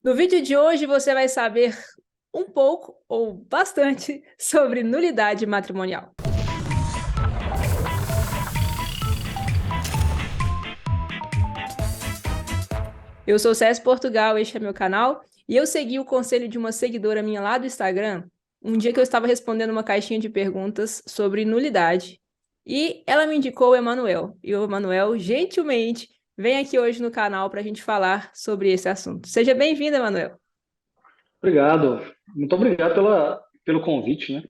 No vídeo de hoje você vai saber um pouco ou bastante sobre nulidade matrimonial. Eu sou César Portugal, este é meu canal, e eu segui o conselho de uma seguidora minha lá do Instagram, um dia que eu estava respondendo uma caixinha de perguntas sobre nulidade, e ela me indicou o Emanuel, e o Emanuel gentilmente vem aqui hoje no canal para a gente falar sobre esse assunto. Seja bem-vindo, Emanuel. Obrigado. Muito obrigado pelo convite, né?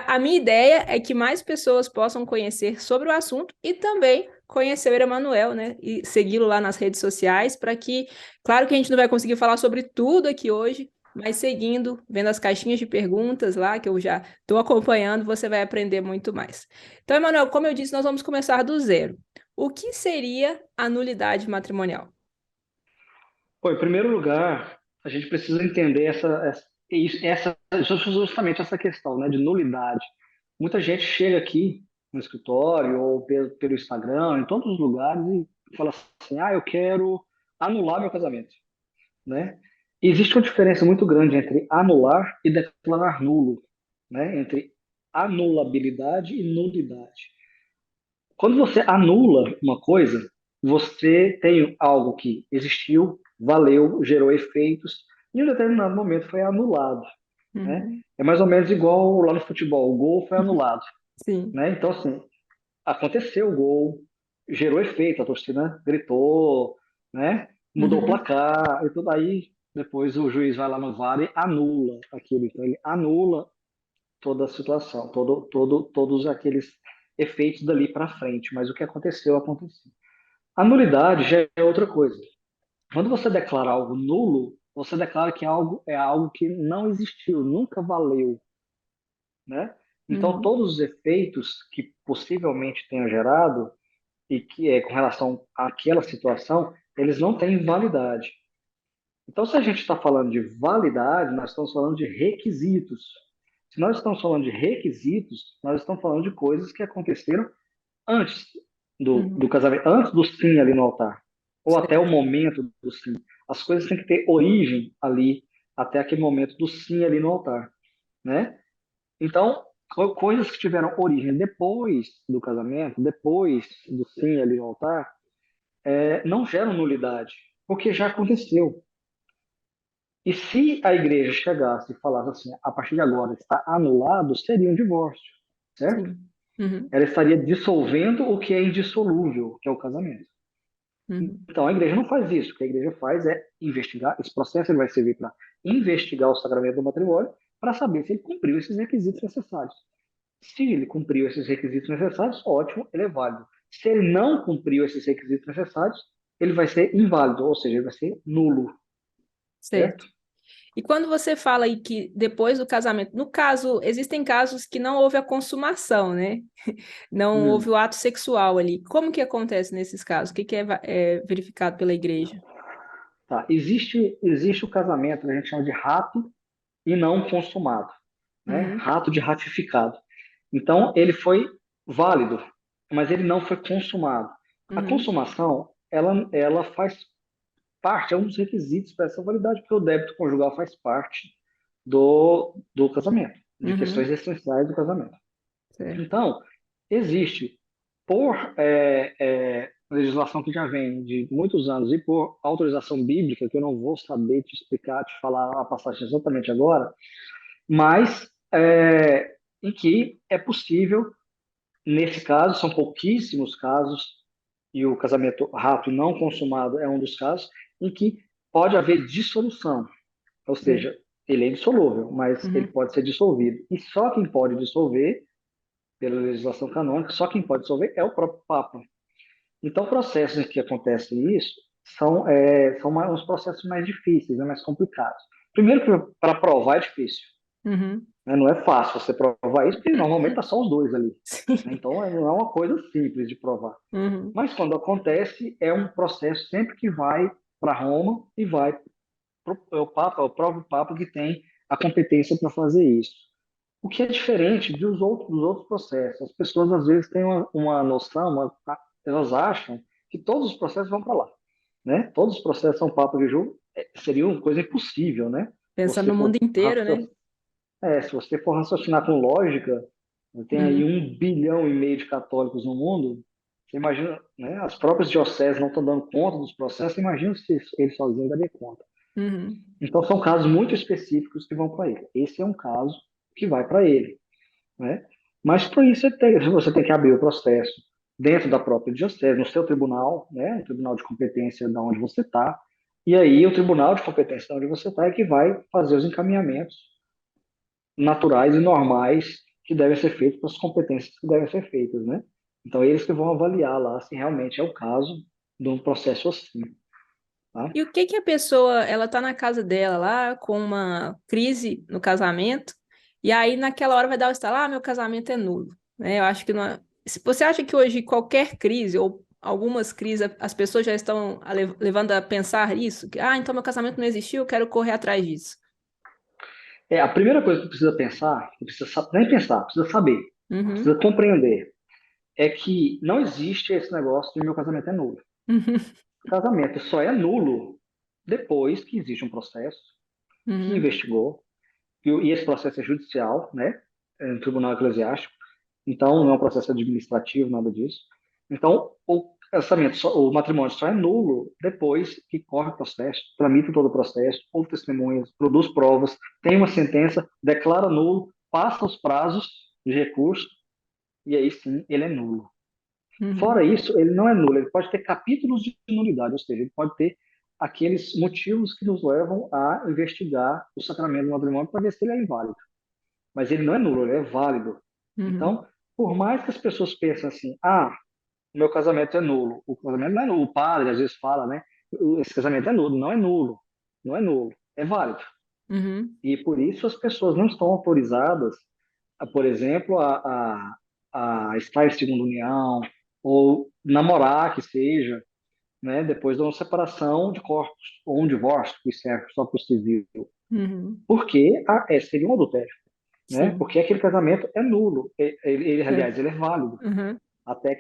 A minha ideia é que mais pessoas possam conhecer sobre o assunto e também conhecer o Emanuel, né? E segui-lo lá nas redes sociais para que, claro que a gente não vai conseguir falar sobre tudo aqui hoje, mas seguindo, vendo as caixinhas de perguntas lá, que eu já estou acompanhando, você vai aprender muito mais. Então, Emanuel, como eu disse, nós vamos começar do zero. O que seria a nulidade matrimonial? Pô, em primeiro lugar, a gente precisa entender justamente essa questão, né, de nulidade. Muita gente chega aqui no escritório ou pelo Instagram, em todos os lugares, e fala assim: ah, eu quero anular meu casamento, né? E existe uma diferença muito grande entre anular e declarar nulo, né? Entre anulabilidade e nulidade. Quando você anula uma coisa, você tem algo que existiu, valeu, gerou efeitos, e em um determinado momento foi anulado, né? Uhum. É mais ou menos igual lá no futebol, o gol foi anulado, Sim. né? Então, assim, aconteceu o gol, gerou efeito, a torcida gritou, né? Mudou o Uhum. placar e tudo aí. Depois o juiz vai lá no VAR e anula aquilo. Então, ele anula toda a situação, todos aqueles efeitos dali para frente, mas o que aconteceu, aconteceu. A nulidade já é outra coisa. Quando você declara algo nulo, você declara que algo é algo que não existiu, nunca valeu, né? Então, Uhum. todos os efeitos que possivelmente tenham gerado e que é com relação àquela situação, eles não têm validade. Então, se a gente está falando de validade, nós estamos falando de requisitos. Se nós estamos falando de requisitos, nós estamos falando de coisas que aconteceram antes do Uhum. casamento, antes do sim ali no altar, ou até o Certo. momento do sim. As coisas têm que ter origem ali, até aquele momento do sim ali no altar, né? Então, coisas que tiveram origem depois do casamento, depois do sim ali no altar, não geram nulidade, porque já aconteceu. E se a igreja chegasse e falasse assim, a partir de agora está anulado, seria um divórcio, certo? Sim. Uhum. Ela estaria dissolvendo o que é indissolúvel, que é o casamento. Uhum. Então a igreja não faz isso. O que a igreja faz é investigar. Esse processo ele vai servir para investigar o sacramento do matrimônio para saber se ele cumpriu esses requisitos necessários. Se ele cumpriu esses requisitos necessários, ótimo, ele é válido. Se ele não cumpriu esses requisitos necessários, ele vai ser inválido, ou seja, ele vai ser nulo, Certo. certo? E quando você fala aí que depois do casamento, no caso, existem casos que não houve a consumação, né? Não houve Hum. o ato sexual ali. Como que acontece nesses casos? O que que é verificado pela igreja? Tá. Existe o casamento que a gente chama de rato e não consumado, né? Uhum, Rato de ratificado. Então, ele foi válido, mas ele não foi consumado. A uhum, consumação, ela faz parte, é um dos requisitos para essa validade, porque o débito conjugal faz parte do casamento, de questões uhum, essenciais do casamento. certo. Então, existe, por legislação que já vem de muitos anos e por autorização bíblica, que eu não vou saber te explicar, te falar a passagem exatamente agora, mas em que é possível, nesse caso, são pouquíssimos casos, e o casamento rato e não consumado é um dos casos, em que pode haver dissolução, ou Certo. seja, ele é indissolúvel, mas ele Uhum, pode ser dissolvido. E só quem pode dissolver, pela legislação canônica, só quem pode dissolver é o próprio Papa. Então, processos em que acontece isso são uns processos mais difíceis, né, mais complicados. Primeiro, que para provar é difícil. uhum, Né? Não é fácil você provar isso, porque normalmente está só os dois ali. Né? sim. Então, não é uma coisa simples de provar. Uhum, Mas quando acontece, é um processo sempre que vai para Roma e vai para o Papa, é o próprio Papa que tem a competência para fazer isso. O que é diferente dos outros processos. As pessoas às vezes têm uma noção, elas acham que todos os processos vão para lá. Né? Todos os processos são Papa que julga. seria uma coisa impossível, né? Pensando Você no mundo for, inteiro, né? se você for raciocinar com lógica, tem aí Uhum, 1,5 bilhão de católicos no mundo. Você imagina, né? As próprias dioceses não estão dando conta dos processos. Imagina se eles sozinhos dariam conta. uhum, Então, são casos muito específicos que vão para ele. Esse é um caso que vai para ele, né? Mas para isso você tem que abrir o processo dentro da própria diocese, no seu tribunal, né? O tribunal de competência da onde você está. E aí o tribunal de competência da onde você está é que vai fazer os encaminhamentos naturais e normais que devem ser feitos para as competências que devem ser feitas, né? Então, eles que vão avaliar lá se realmente é o caso de um processo assim, tá? E o que que a pessoa, ela tá na casa dela lá com uma crise no casamento, e aí naquela hora vai dar o estalo, ah, meu casamento é nulo, né? Eu acho que não é... Se você acha que hoje qualquer crise ou algumas crises as pessoas já estão levando a pensar isso, que ah, então meu casamento não existiu, eu quero correr atrás disso. A primeira coisa que precisa pensar, que precisa nem pensar, precisa saber, precisa Uhum, compreender, é que não existe esse negócio de meu casamento é nulo. uhum, O casamento só é nulo depois que existe um processo que uhum, investigou, e esse processo é judicial, né? É no tribunal eclesiástico. Então, não é um processo administrativo, nada disso. Então, o casamento, o matrimônio só é nulo depois que corre o processo, tramita todo o processo, ouve testemunhas, produz provas, tem uma sentença, declara nulo, passa os prazos de recurso, e aí sim ele é nulo. uhum, Fora isso, ele não é nulo, ele pode ter capítulos de nulidade, ou seja, ele pode ter aqueles motivos que nos levam a investigar o sacramento do matrimônio para ver se ele é inválido. Mas ele não é nulo, ele é válido. uhum, Então, por mais que as pessoas pensem assim, o meu casamento é nulo, o casamento não é nulo, o padre às vezes fala, né, esse casamento é nulo, não é nulo, não é nulo, é válido. uhum, E por isso as pessoas não estão autorizadas, por exemplo, a estar em segunda união, ou namorar, que seja, né, depois de uma separação de corpos, ou um divórcio, que serve só para o civil. uhum, Porque seria um adultério, né? sim, Porque aquele casamento é nulo. é, Aliás, ele é válido uhum, até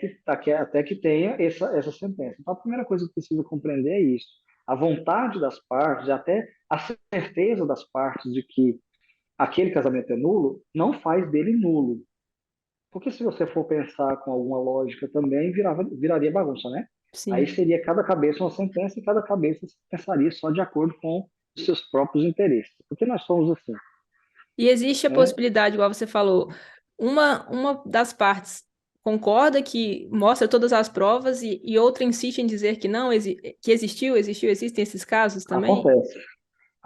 que tenha essa sentença. Então, a primeira coisa que precisa compreender é isso. A vontade das partes, até a certeza das partes de que aquele casamento é nulo, não faz dele nulo. Porque se você for pensar com alguma lógica também, viraria bagunça, né? Aí sim. seria cada cabeça uma sentença e cada cabeça pensaria só de acordo com os seus próprios interesses. Porque nós somos assim, E existe a né? possibilidade, igual você falou, uma das partes concorda que mostra todas as provas e outra insiste em dizer que não, que existiu, existem esses casos também? Acontece,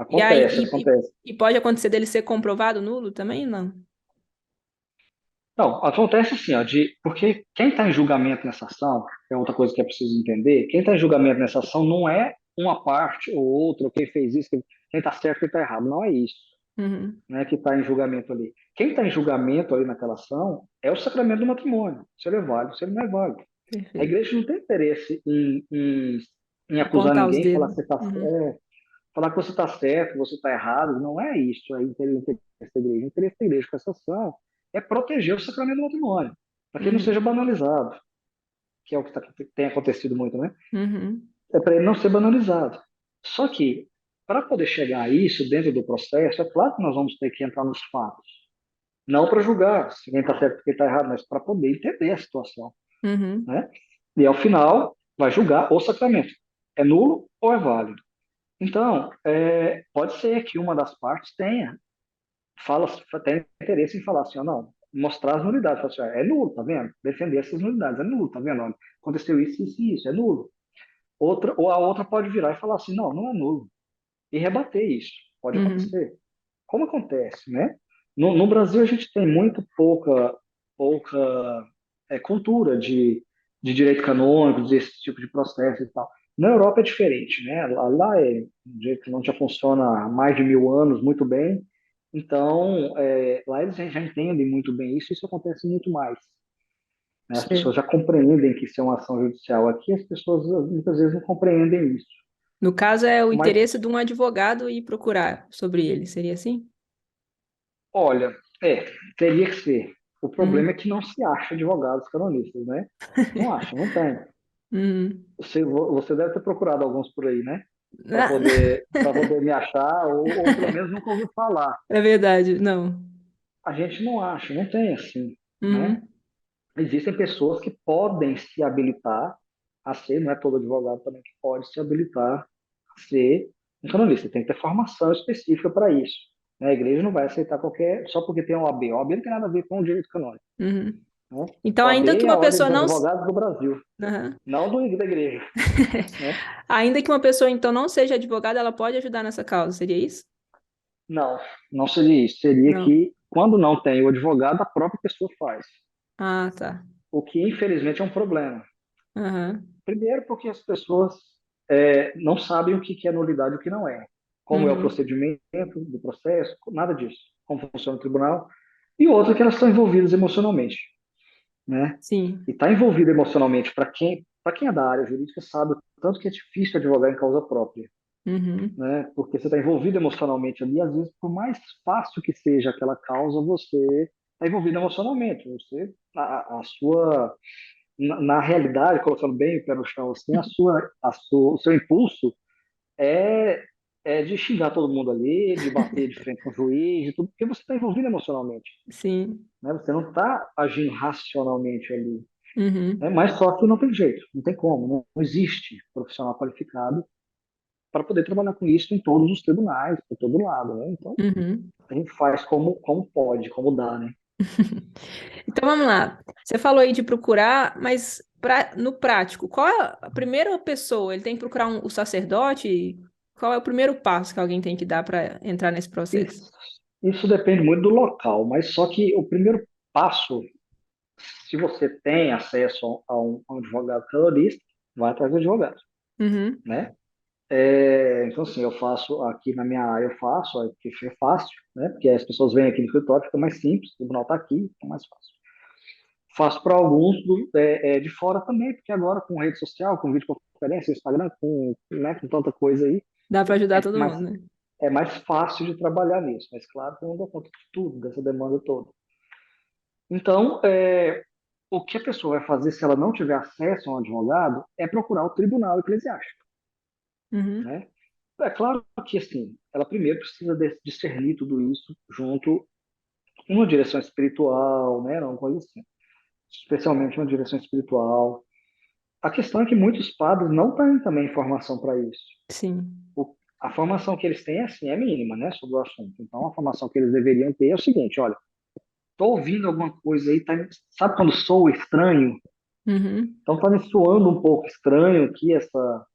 E aí, acontece, acontece. e pode acontecer dele ser comprovado nulo também? Não. Não, acontece assim, ó, porque quem está em julgamento nessa ação, é outra coisa que é preciso entender, quem está em julgamento nessa ação não é uma parte ou outra, ou quem fez isso, quem está certo, quem está errado, não é isso, Uhum, né, que está em julgamento ali. Quem está em julgamento ali naquela ação é o sacramento do matrimônio, se ele é válido, se ele não é válido. A perfeito. igreja não tem interesse em acusar Apontar os ninguém, dedos. Uhum, falar que você está certo, que você está errado, não é isso aí, o interesse da igreja. O interesse da igreja com essa ação é proteger o sacramento do matrimônio, para que ele não uhum, seja banalizado, que é o que tem acontecido muito, né? uhum, É para ele não ser banalizado. Só que, para poder chegar a isso dentro do processo, é claro que nós vamos ter que entrar nos fatos. Não para julgar se quem está certo e quem está errado, mas para poder entender a situação, uhum, né? E ao final, vai julgar o sacramento. É nulo ou é válido? Então, pode ser que uma das partes tenha interesse em falar assim, ó, não, mostrar as nulidades, falar assim, ó, é nulo, tá vendo? Defender essas nulidades, é nulo, tá vendo? Olha, aconteceu isso, isso e isso, é nulo. Ou a outra pode virar e falar assim, não, não é nulo, e rebater isso, pode uhum. acontecer. Como acontece, né? No Brasil a gente tem muito pouca cultura de direito canônico, desse tipo de processo e tal. Na Europa é diferente, né? Lá é um direito canônico já funciona há mais de 1000 anos muito bem. Então, lá eles já entendem muito bem isso, e isso acontece muito mais, né? As pessoas Sei. já compreendem que isso é uma ação judicial. Aqui as pessoas muitas vezes não compreendem isso. No caso, é o Mas, interesse de um advogado ir procurar sobre ele, seria assim? olha, teria que ser. O problema é Uhum, que não se acha advogados canonistas, né? Não acha, não tem. uhum. Você deve ter procurado alguns por aí, né? Na- para poder me achar, ou pelo menos nunca ouviu falar. É verdade, não. A gente não acha, não tem assim, né? Uhum, Existem pessoas que podem se habilitar a ser, não é todo advogado também que pode se habilitar a ser um canonista. Tem que ter formação específica para isso. Né? A igreja não vai aceitar qualquer, só porque tem uma OAB. A OAB não tem nada a ver com o direito canônico. uhum. Né? Então, A OAB ainda que é a uma Ordem pessoa dos não. Advogados do Brasil, Aham. não da igreja. Né? Ainda que uma pessoa, então, não seja advogada, ela pode ajudar nessa causa, seria isso? Não, não seria isso. Seria Não. que, quando não tem o advogado, a própria pessoa faz. Ah, tá. O que, infelizmente, é um problema. Aham. Primeiro, porque as pessoas não sabem o que é nulidade e o que não é. Como é o Uhum. procedimento do processo, nada disso. Como funciona o tribunal. E outra, que elas estão envolvidas emocionalmente. Né? Sim. E estar envolvido emocionalmente, para quem é da área jurídica, sabe o tanto que é difícil advogar em causa própria. Uhum. Né? Porque você está envolvido emocionalmente ali, às vezes, por mais fácil que seja aquela causa, você está envolvido emocionalmente. Você, a sua na realidade, colocando bem o pé no chão, assim, o seu impulso é, é de xingar todo mundo ali, de bater de frente com o juiz, de tudo, porque você está envolvido emocionalmente, Sim. né? Você não está agindo racionalmente ali, né? Uhum. Mas só que não tem jeito, não tem como, não existe profissional qualificado para poder trabalhar com isso em todos os tribunais, por todo lado, né? Então, Uhum. a gente faz como pode, como dá, né? Então vamos lá. Você falou aí de procurar, mas no prático, qual é a primeira pessoa? Ele tem que procurar o sacerdote? Qual é o primeiro passo que alguém tem que dar para entrar nesse processo? Isso, isso depende muito do local, mas só que o primeiro passo, se você tem acesso a um advogado terrorista, vai atrás do advogado, Uhum. né? Então, assim, eu faço aqui na minha área, eu faço, aqui fica fácil, né? Porque as pessoas vêm aqui no escritório, fica mais simples, o tribunal está aqui, fica mais fácil. Faço para alguns de fora também, porque agora com rede social, com videoconferência, Instagram, com tanta coisa aí, Dá para ajudar é todo mais, mundo, né? é mais fácil de trabalhar nisso. Mas, claro, que eu não dou conta de tudo, dessa demanda toda. Então, o que a pessoa vai fazer se ela não tiver acesso a um advogado é procurar o tribunal eclesiástico, Uhum. né? É claro que, assim, ela primeiro precisa discernir tudo isso junto em uma direção espiritual, né? Uma coisa assim. Especialmente uma direção espiritual. A questão é que muitos padres não têm também formação para isso. Sim. A formação que eles têm, assim, é mínima, né? Sobre o assunto. Então, a formação que eles deveriam ter é o seguinte, olha, tô ouvindo alguma coisa aí, sabe quando soa estranho? Uhum. Então tá me soando um pouco estranho aqui essa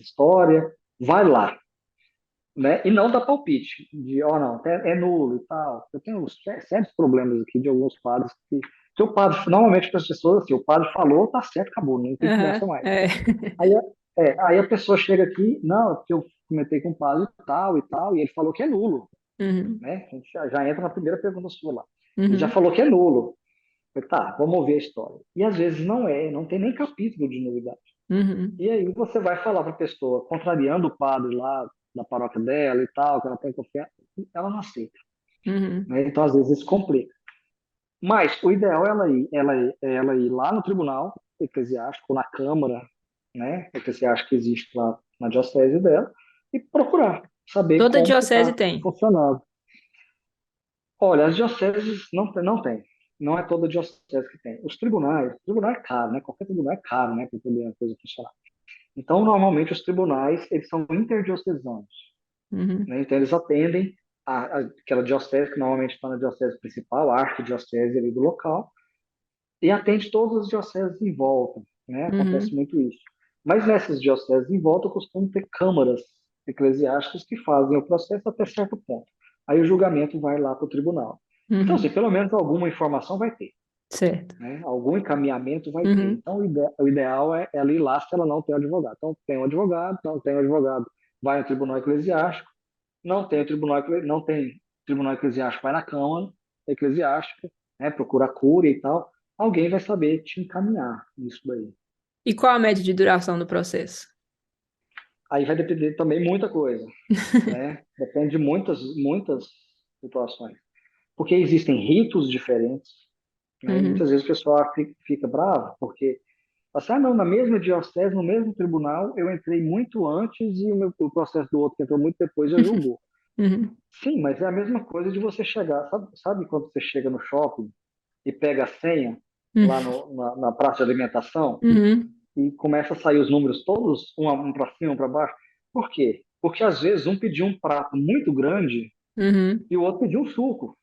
história. Vai lá, né? E não dá palpite de, ó, não, é nulo e tal. Eu tenho sérios problemas aqui de alguns padres que o padre, normalmente para as pessoas, assim, o padre falou, tá certo, acabou, não tem conversa Aham. mais. É. Aí, aí a pessoa chega aqui, não, é porque eu comentei com o padre e tal, e ele falou que é nulo, Uhum. né? A gente já entra na primeira pergunta sua lá. Ele já Uhum. falou que é nulo. Falei, tá, vamos ouvir a história. E às vezes não é, não tem nem capítulo de nulidade. Uhum. E aí você vai falar para a pessoa, contrariando o padre lá da paróquia dela e tal, que ela tem confiança, ela não aceita. Uhum. Né? Então às vezes isso complica. Mas o ideal é ela ir lá no tribunal eclesiástico, na Câmara, né, eclesiástica que existe lá na diocese dela, e procurar saber Toda como que diocese está tem. funcionando. Olha, as dioceses não tem. Não é toda diocese que tem. Os tribunais, tribunal é caro, né? Qualquer tribunal é caro, né, para poder a coisa funcionar. Então, normalmente, os tribunais, eles são interdiocesanos, Uhum. né? Então, eles atendem aquela diocese que normalmente está na diocese principal, a arquidiocese ali do local, e atende todas as dioceses em volta, né? Acontece Uhum. muito isso. Mas nessas dioceses em volta costumam ter câmaras eclesiásticas que fazem o processo até certo ponto. Aí o julgamento vai lá para o tribunal. Então, assim, Uhum. pelo menos alguma informação vai ter, Certo. né? Algum encaminhamento vai ter. Uhum. Então, o ideal é ela ir lá se ela não tem um advogado. Então, tem um advogado, não tem um advogado, vai no tribunal eclesiástico, não tem tribunal eclesiástico, vai na Câmara eclesiástica, né? Procura a cúria e tal. Alguém vai saber te encaminhar nisso daí. E qual a média de duração do processo? Aí vai depender também muita coisa, né? Depende de muitas situações. Porque existem ritos diferentes, né? E muitas Uhum. vezes o pessoal fica bravo, porque Assim, não, na mesma diocese, no mesmo tribunal, eu entrei muito antes e o processo do outro que entrou muito depois já julgou. Uhum. Sim, mas é a mesma coisa de você chegar, sabe quando você chega no shopping e pega a senha lá na praça de alimentação Uhum. e começa a sair os números todos, um para cima, um para baixo? Por quê? Porque às vezes um pediu um prato muito grande Uhum. e o outro pediu um suco,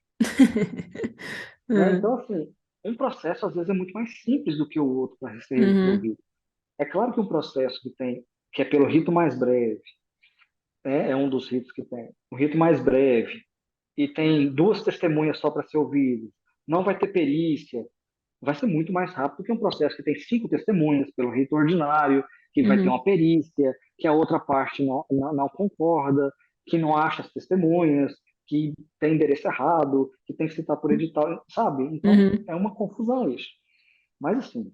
né? Uhum. Então, assim, um processo às vezes é muito mais simples do que o outro para ser Uhum. resolvido. É claro que um processo que é pelo rito mais breve, né? É um dos ritos que tem, o rito mais breve, e tem duas testemunhas só para ser ouvido, não vai ter perícia, vai ser muito mais rápido que um processo que tem cinco testemunhas pelo rito ordinário, que vai ter Uhum. uma perícia, que a outra parte não concorda, que não acha as testemunhas, que tem endereço errado, que tem que citar por edital, sabe? Então, Uhum. é uma confusão isso. Mas, assim,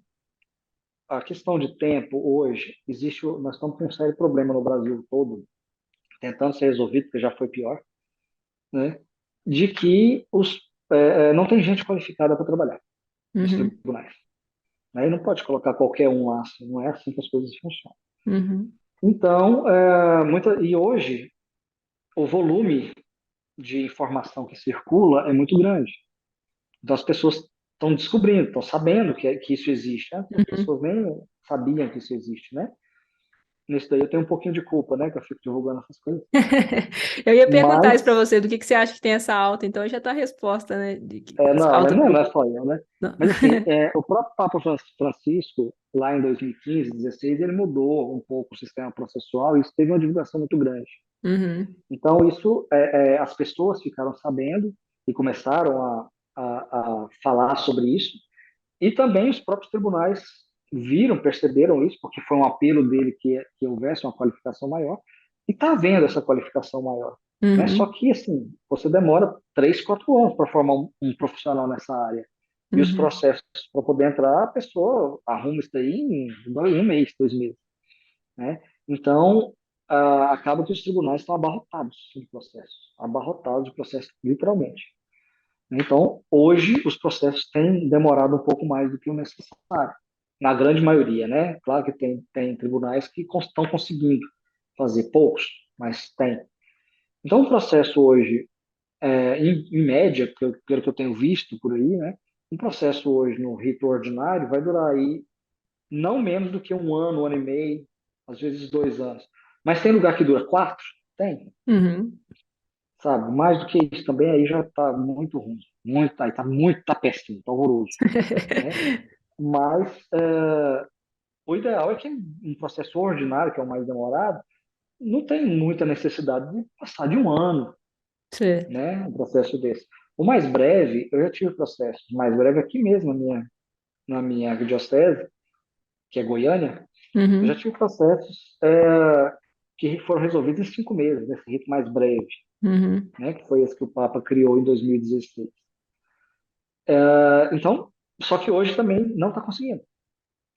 a questão de tempo hoje, nós estamos com um sério problema no Brasil todo, tentando ser resolvido, porque já foi pior, né? De que não tem gente qualificada para trabalhar nos Uhum. tribunais. Aí não pode colocar qualquer um lá, assim, não é assim que as coisas funcionam. Uhum. Então, e hoje, o volume de informação que circula é muito grande. Então, as pessoas estão descobrindo, estão sabendo que isso existe. Né? As Uhum. pessoas nem sabiam que isso existe, né? Nisso daí eu tenho um pouquinho de culpa, né? Que eu fico divulgando essas coisas. Eu ia perguntar isso para Mas, você, do que você acha que tem essa alta, então já está a resposta, né? De que essa não, alta não é procura. só eu, né? Não. Mas, assim, o próprio Papa Francisco, lá em 2015, 2016, ele mudou um pouco o sistema processual e isso teve uma divulgação muito grande. Uhum. Então, isso, as pessoas ficaram sabendo e começaram a falar sobre isso, e também os próprios tribunais viram, perceberam isso, porque foi um apelo dele que houvesse uma qualificação maior, e está havendo essa qualificação maior. Né? Só Uhum. que, assim, você demora 3, 4 anos para formar um profissional nessa área. E os Uhum. processos para poder entrar, a pessoa arruma isso daí em 1 mês, 2 meses. Né? Então, acaba que os tribunais estão abarrotados de processos, literalmente. Então, hoje, os processos têm demorado um pouco mais do que o necessário, na grande maioria, né? Claro que tem tribunais que estão conseguindo fazer poucos, mas tem. Então, o processo hoje, em média, pelo que eu tenho visto por aí, né? Um processo hoje no rito ordinário vai durar aí não menos do que 1 ano, 1 ano e meio, às vezes 2 anos. Mas tem lugar que dura 4? Tem, Uhum. sabe? Mais do que isso também aí já está muito ruim. Muito, aí tá péssimo, tá horroroso, né? Mas o ideal é que um processo ordinário, que é o mais demorado, não tem muita necessidade de passar de 1 ano, Certo. né? Um processo desse. O mais breve, eu já tive processo mais breve aqui mesmo na minha diocese, que é Goiânia. Eu já Uhum. tive processos que foram resolvidos em 5 meses, nesse rito mais breve, Uhum. né, que foi esse que o Papa criou em 2016. Então, só que hoje também não está conseguindo,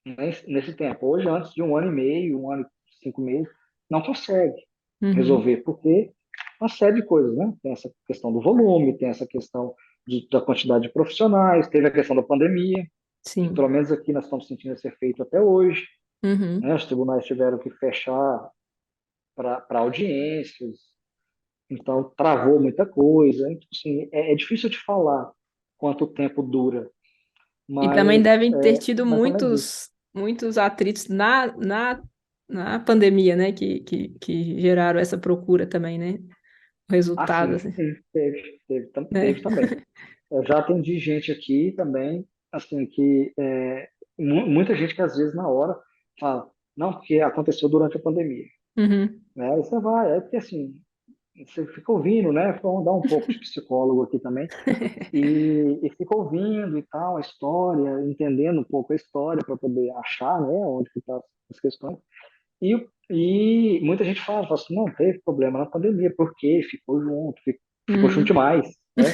né, nesse tempo. Hoje, antes de 1 ano e meio, 1 ano e 5 meses, não consegue Uhum. resolver, porque uma série de coisas, né? Tem essa questão do volume, tem essa questão da quantidade de profissionais, teve a questão da pandemia, que pelo Sim. menos aqui nós estamos sentindo esse efeito até hoje, né? Uhum. Os tribunais tiveram que fechar para audiências, então travou muita coisa. Então, assim, é difícil de falar quanto tempo dura, E também mas devem ter tido mais ou menos isso. muitos atritos na pandemia, né? Que geraram essa procura também, né? O Ah, resultado, sim, assim, sim, teve né? também. Eu já atendi gente aqui também, assim, que muita gente que às vezes na hora fala, não, porque aconteceu durante a pandemia. Uhum. Né? Aí você vai, porque assim, você fica ouvindo, né? Vamos dar um pouco de psicólogo aqui também. E fica ouvindo e tal a história, entendendo um pouco a história para poder achar, né, onde que estão as questões. E muita gente fala assim, não teve problema na pandemia, porque ficou junto, ficou junto Uhum. demais, né?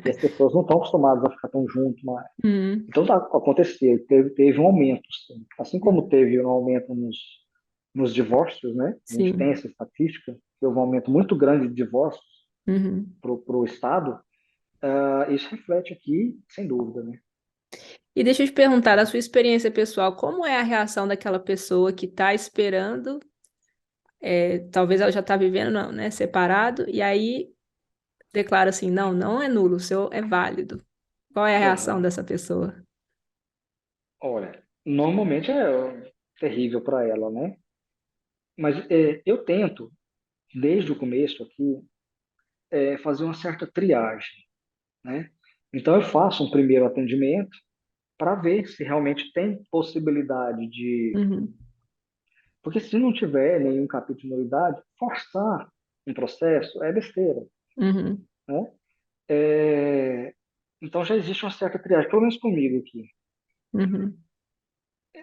E as pessoas não estão acostumadas a ficar tão junto mais. Uhum. Então aconteceu, teve um aumento, sim. Assim como teve um aumento nos divórcios, né? A gente tem Sim. essa estatística, que houve um aumento muito grande de divórcios Uhum. para o Estado, isso reflete aqui, sem dúvida, né? E deixa eu te perguntar, da sua experiência pessoal, como é a reação daquela pessoa que está esperando, talvez ela já está vivendo, não, né, separado, e aí declara assim, não, não é nulo, o seu é válido. Qual é a reação Aham. dessa pessoa? Olha, normalmente é terrível para ela, né? Mas eu tento, desde o começo aqui, fazer uma certa triagem, né? Então eu faço um primeiro atendimento para ver se realmente tem possibilidade de. Uhum, Porque se não tiver nenhum capítulo de nulidade, forçar um processo é besteira, uhum, né? É, Então já existe uma certa triagem, pelo menos comigo aqui. uhum,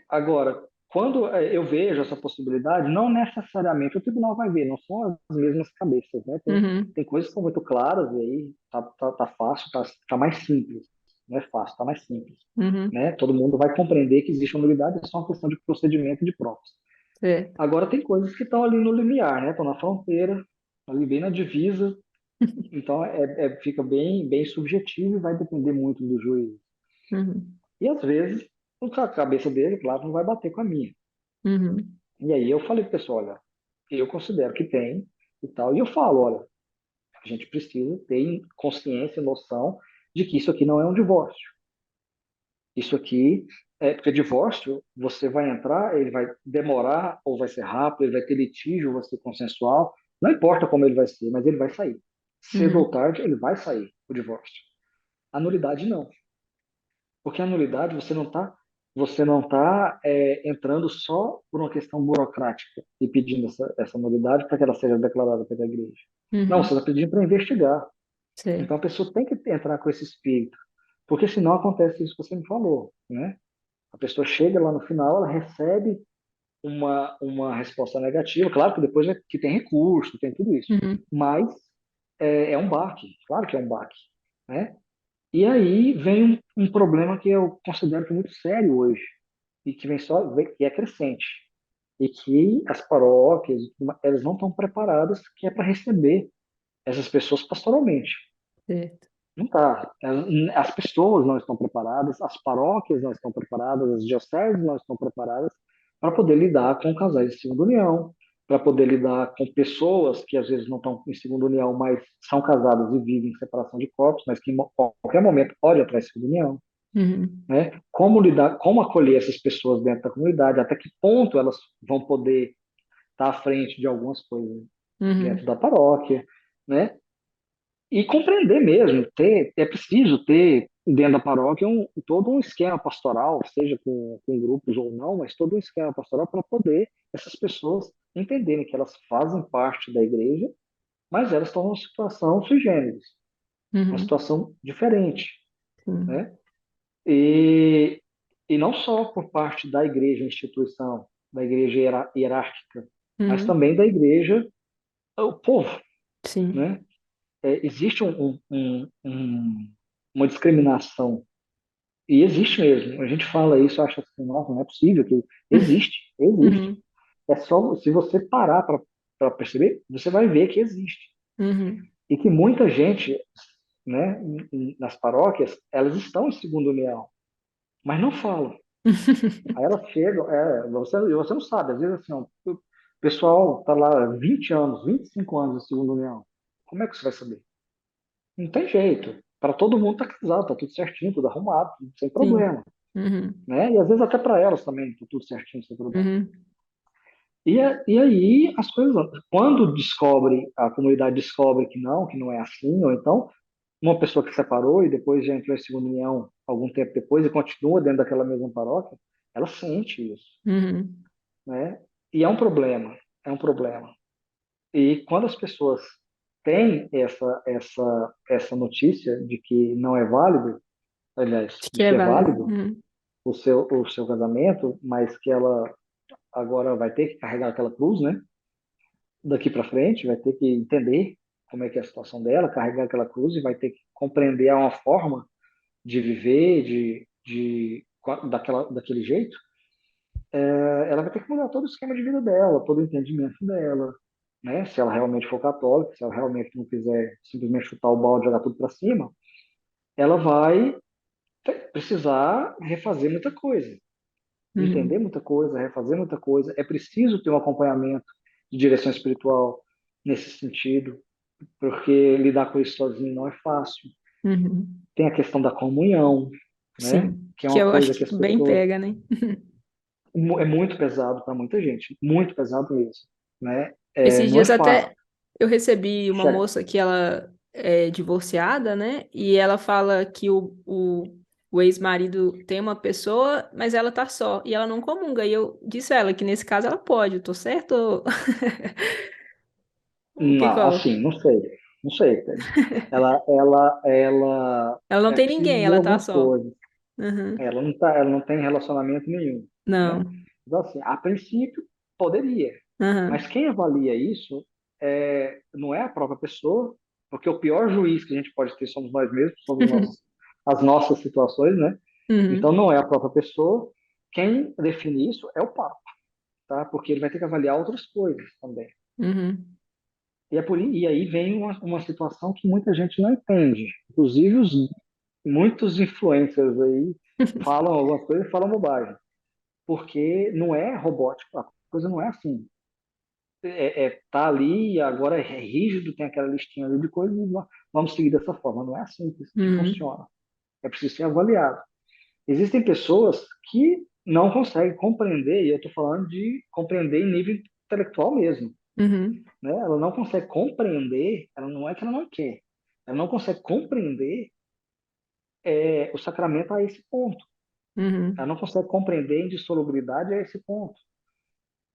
Agora, quando eu vejo essa possibilidade, não necessariamente o tribunal vai ver, não são as mesmas cabeças, né? uhum, Tem coisas que são muito claras e aí tá fácil, tá mais simples. Não é fácil, tá mais simples, uhum, né? Todo mundo vai compreender que existe uma nulidade, é só uma questão de procedimento e de provas. certo. Agora, tem coisas que estão ali no limiar, né? Estão na fronteira, ali bem na divisa, então fica bem subjetivo e vai depender muito do juiz. Uhum, E às vezes, a cabeça dele, claro, não vai bater com a minha. uhum, E aí eu falei pro pessoal, olha, eu considero que tem e tal. E eu falo, olha, a gente precisa ter consciência e noção de que isso aqui não é um divórcio. Isso aqui porque divórcio, você vai entrar, ele vai demorar ou vai ser rápido, ele vai ter litígio, vai ser consensual, não importa como ele vai ser, mas ele vai sair. Cedo ou uhum, tarde, ele vai sair, o divórcio. A nulidade não. Porque a nulidade você não tá entrando só por uma questão burocrática e pedindo essa nulidade para que ela seja declarada pela igreja. Não, você uhum, está pedindo para investigar. Então certo. a pessoa tem que entrar com esse espírito, porque senão acontece isso que você me falou, né? A pessoa chega lá no final, ela recebe uma resposta negativa, claro que depois que tem recurso, tem tudo isso, Uhum, mas é um baque, claro que é um baque, né? E aí vem um problema que eu considero que é muito sério hoje, e que que é crescente, e que as paróquias, elas não estão preparadas, que é para receber essas pessoas pastoralmente. certo. Não tá. As pessoas não estão preparadas, as paróquias não estão preparadas, as dioceses não estão preparadas para poder lidar com casais de segunda união, para poder lidar com pessoas que às vezes não estão em segunda união, mas são casadas e vivem em separação de corpos, mas que em qualquer momento podem entrar em segunda união, Uhum, né? Como lidar, como acolher essas pessoas dentro da comunidade, até que ponto elas vão poder estar à frente de algumas coisas dentro uhum, da paróquia, né? E compreender mesmo, é preciso ter dentro da paróquia todo um esquema pastoral, seja com grupos ou não, mas todo um esquema pastoral para poder essas pessoas entenderem que elas fazem parte da igreja, mas elas estão numa situação sui generis, uma uhum, situação diferente, sim. né? E, e não só por parte da igreja, instituição, da igreja hierárquica, mas Uhum, também da igreja, o povo, sim. né? Existe uma discriminação. E existe mesmo. A gente fala isso, acha assim, nossa, não é possível que existe, existe. Uhum, É só se você parar para perceber, você vai ver que existe. uhum. E que muita gente, né, nas paróquias, elas estão em segunda união, mas não falam. Aí elas chegam, você não sabe, às vezes assim, ó, o pessoal está lá 20 anos, 25 anos em segunda união. Como é que você vai saber? Não tem jeito. Para todo mundo tá casado, tá tudo certinho, tudo arrumado, tudo sem Sim. problema, Uhum, né? E às vezes até para elas também, tá tudo certinho, sem problema. uhum, E aí as coisas, quando a comunidade descobre que não é assim, ou então uma pessoa que separou e depois já entrou em segunda união algum tempo depois e continua dentro daquela mesma paróquia, ela sente isso, uhum, né? E é um problema. E quando as pessoas têm essa notícia de que não é válido, aliás, acho de que é que é válido. válido Uhum, o seu casamento, mas que ela agora vai ter que carregar aquela cruz, né? Daqui para frente, vai ter que entender como é que é a situação dela, carregar aquela cruz e vai ter que compreender uma forma de viver, daquele jeito. Ela vai ter que mudar todo o esquema de vida dela, todo o entendimento dela, né? Se ela realmente for católica, se ela realmente não quiser simplesmente chutar o balde e jogar tudo para cima, ela vai precisar refazer muita coisa, entender Uhum. muita coisa, refazer muita coisa. É preciso ter um acompanhamento de direção espiritual nesse sentido, porque lidar com isso sozinho não é fácil. Uhum. Tem a questão da comunhão, né? Sim, Que é que uma eu acho coisa que que as bem pessoas pega, né? é muito pesado para muita gente, muito pesado mesmo, né? Esses Não é dias fácil. até eu recebi uma Se- moça que ela é divorciada, né? E ela fala que o ex-marido tem uma pessoa, mas ela tá só, e ela não comunga. E eu disse a ela que nesse caso ela pode, tô certo? O que Não, qual? assim, não sei, não sei. Ela Ela não tem precisa ninguém, de ela tá algumas só. coisas. Uhum. Ela não tem relacionamento nenhum, né? Não. Então, assim, a princípio, poderia. Mas Uhum. quem avalia isso não é a própria pessoa, porque o pior juiz que a gente pode ter somos nós mesmos, sobre as nossas situações, né? Então, Uhum. não é a própria pessoa. Quem define isso é o Papa, tá? Porque ele vai ter que avaliar outras coisas também. Uhum. E aí vem uma situação que muita gente não entende. Inclusive, muitos influencers aí falam algumas coisas e falam bobagem. Porque não é robótico, a coisa não é assim. Tá ali, agora é rígido, tem aquela listinha ali de coisas, e vamos seguir dessa forma. Não é assim que Uhum. funciona. É preciso ser avaliado. Existem pessoas que não conseguem compreender, e eu estou falando de compreender em nível intelectual mesmo, Uhum. né? Ela não consegue compreender, ela não é que ela não quer, ela não consegue compreender o sacramento a esse ponto. Ela Uhum. não consegue compreender a indissolubilidade a esse ponto.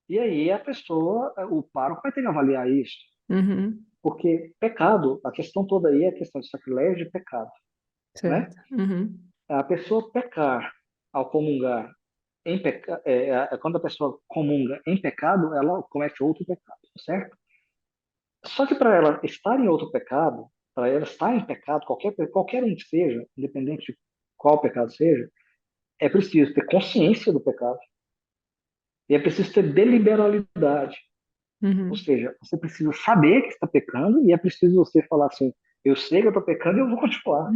E aí a pessoa, o pároco vai ter que avaliar isso. Uhum. Porque pecado, a questão toda aí é a questão de sacrilégio e pecado, né? Certo. Uhum. A pessoa pecar ao comungar quando a pessoa comunga em pecado, ela comete outro pecado, certo? Só que para ela estar em outro pecado, para ela estar em pecado, qualquer um que seja, independente de qual pecado seja, é preciso ter consciência do pecado e é preciso ter deliberalidade. Ou Uhum. seja, você precisa saber que está pecando e é preciso você falar assim: eu sei que eu estou pecando e eu vou continuar,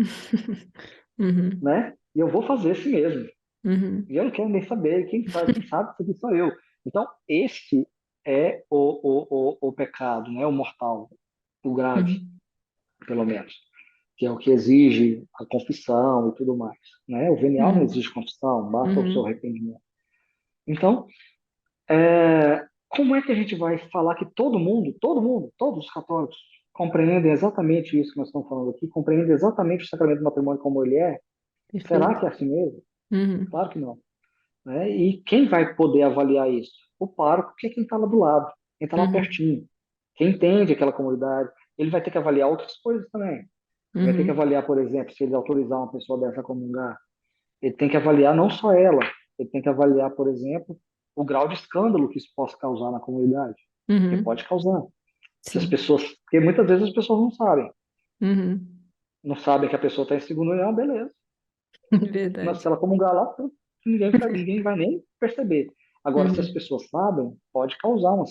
Uhum. né? E eu vou fazer assim mesmo. Uhum. E eu não quero nem saber, quem sabe isso aqui sou eu. Então, esse é o pecado, né? O mortal, o grave, Uhum. pelo menos, que é o que exige a confissão e tudo mais, né? O venial não Uhum. exige confissão, basta o seu Uhum. arrependimento. Então, como é que a gente vai falar que todo mundo, todos os católicos compreendem exatamente isso que nós estamos falando aqui, compreendem exatamente o sacramento do matrimônio como ele é? Será Perfeito. que é assim mesmo? Uhum. Claro que não, né? E quem vai poder avaliar isso? O pároco, que é quem está lá do lado, quem está lá Uhum. pertinho, quem entende aquela comunidade. Ele vai ter que avaliar outras coisas também. Ele vai ter que Uhum. avaliar, por exemplo, se ele autorizar uma pessoa dessa a comungar, ele tem que avaliar não só ela, ele tem que avaliar, por exemplo, o grau de escândalo que isso possa causar na comunidade, porque Uhum. pode causar. Se as Sim. pessoas, porque muitas vezes as pessoas não sabem, Uhum. não sabem que a pessoa está em segundo união, beleza. Mas se Verdade. ela comungar lá, ninguém vai nem perceber. Agora, se as Uhum. pessoas sabem, pode causar um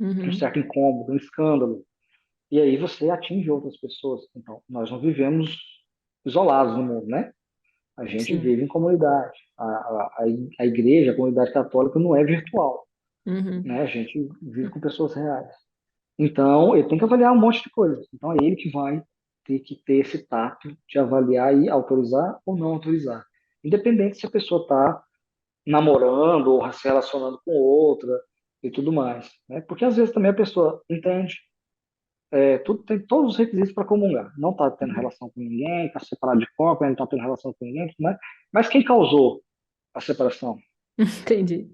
Uhum. certo incômodo, um escândalo. E aí você atinge outras pessoas. Então, nós não vivemos isolados no mundo, né? A gente Sim. vive em comunidade. A igreja, a comunidade católica não é virtual, Uhum. né? A gente vive com pessoas reais. Então, ele tem que avaliar um monte de coisas. Então, é ele que vai ter que ter esse tato de avaliar e autorizar ou não autorizar. Independente se a pessoa está namorando ou se relacionando com outra e tudo mais, né? Porque às vezes também a pessoa entende, tem todos os requisitos para comungar. Não está tendo Uhum. relação com ninguém, está separado de corpo, não está tendo relação com ninguém, tudo mais. Mas quem causou a separação? Entendi.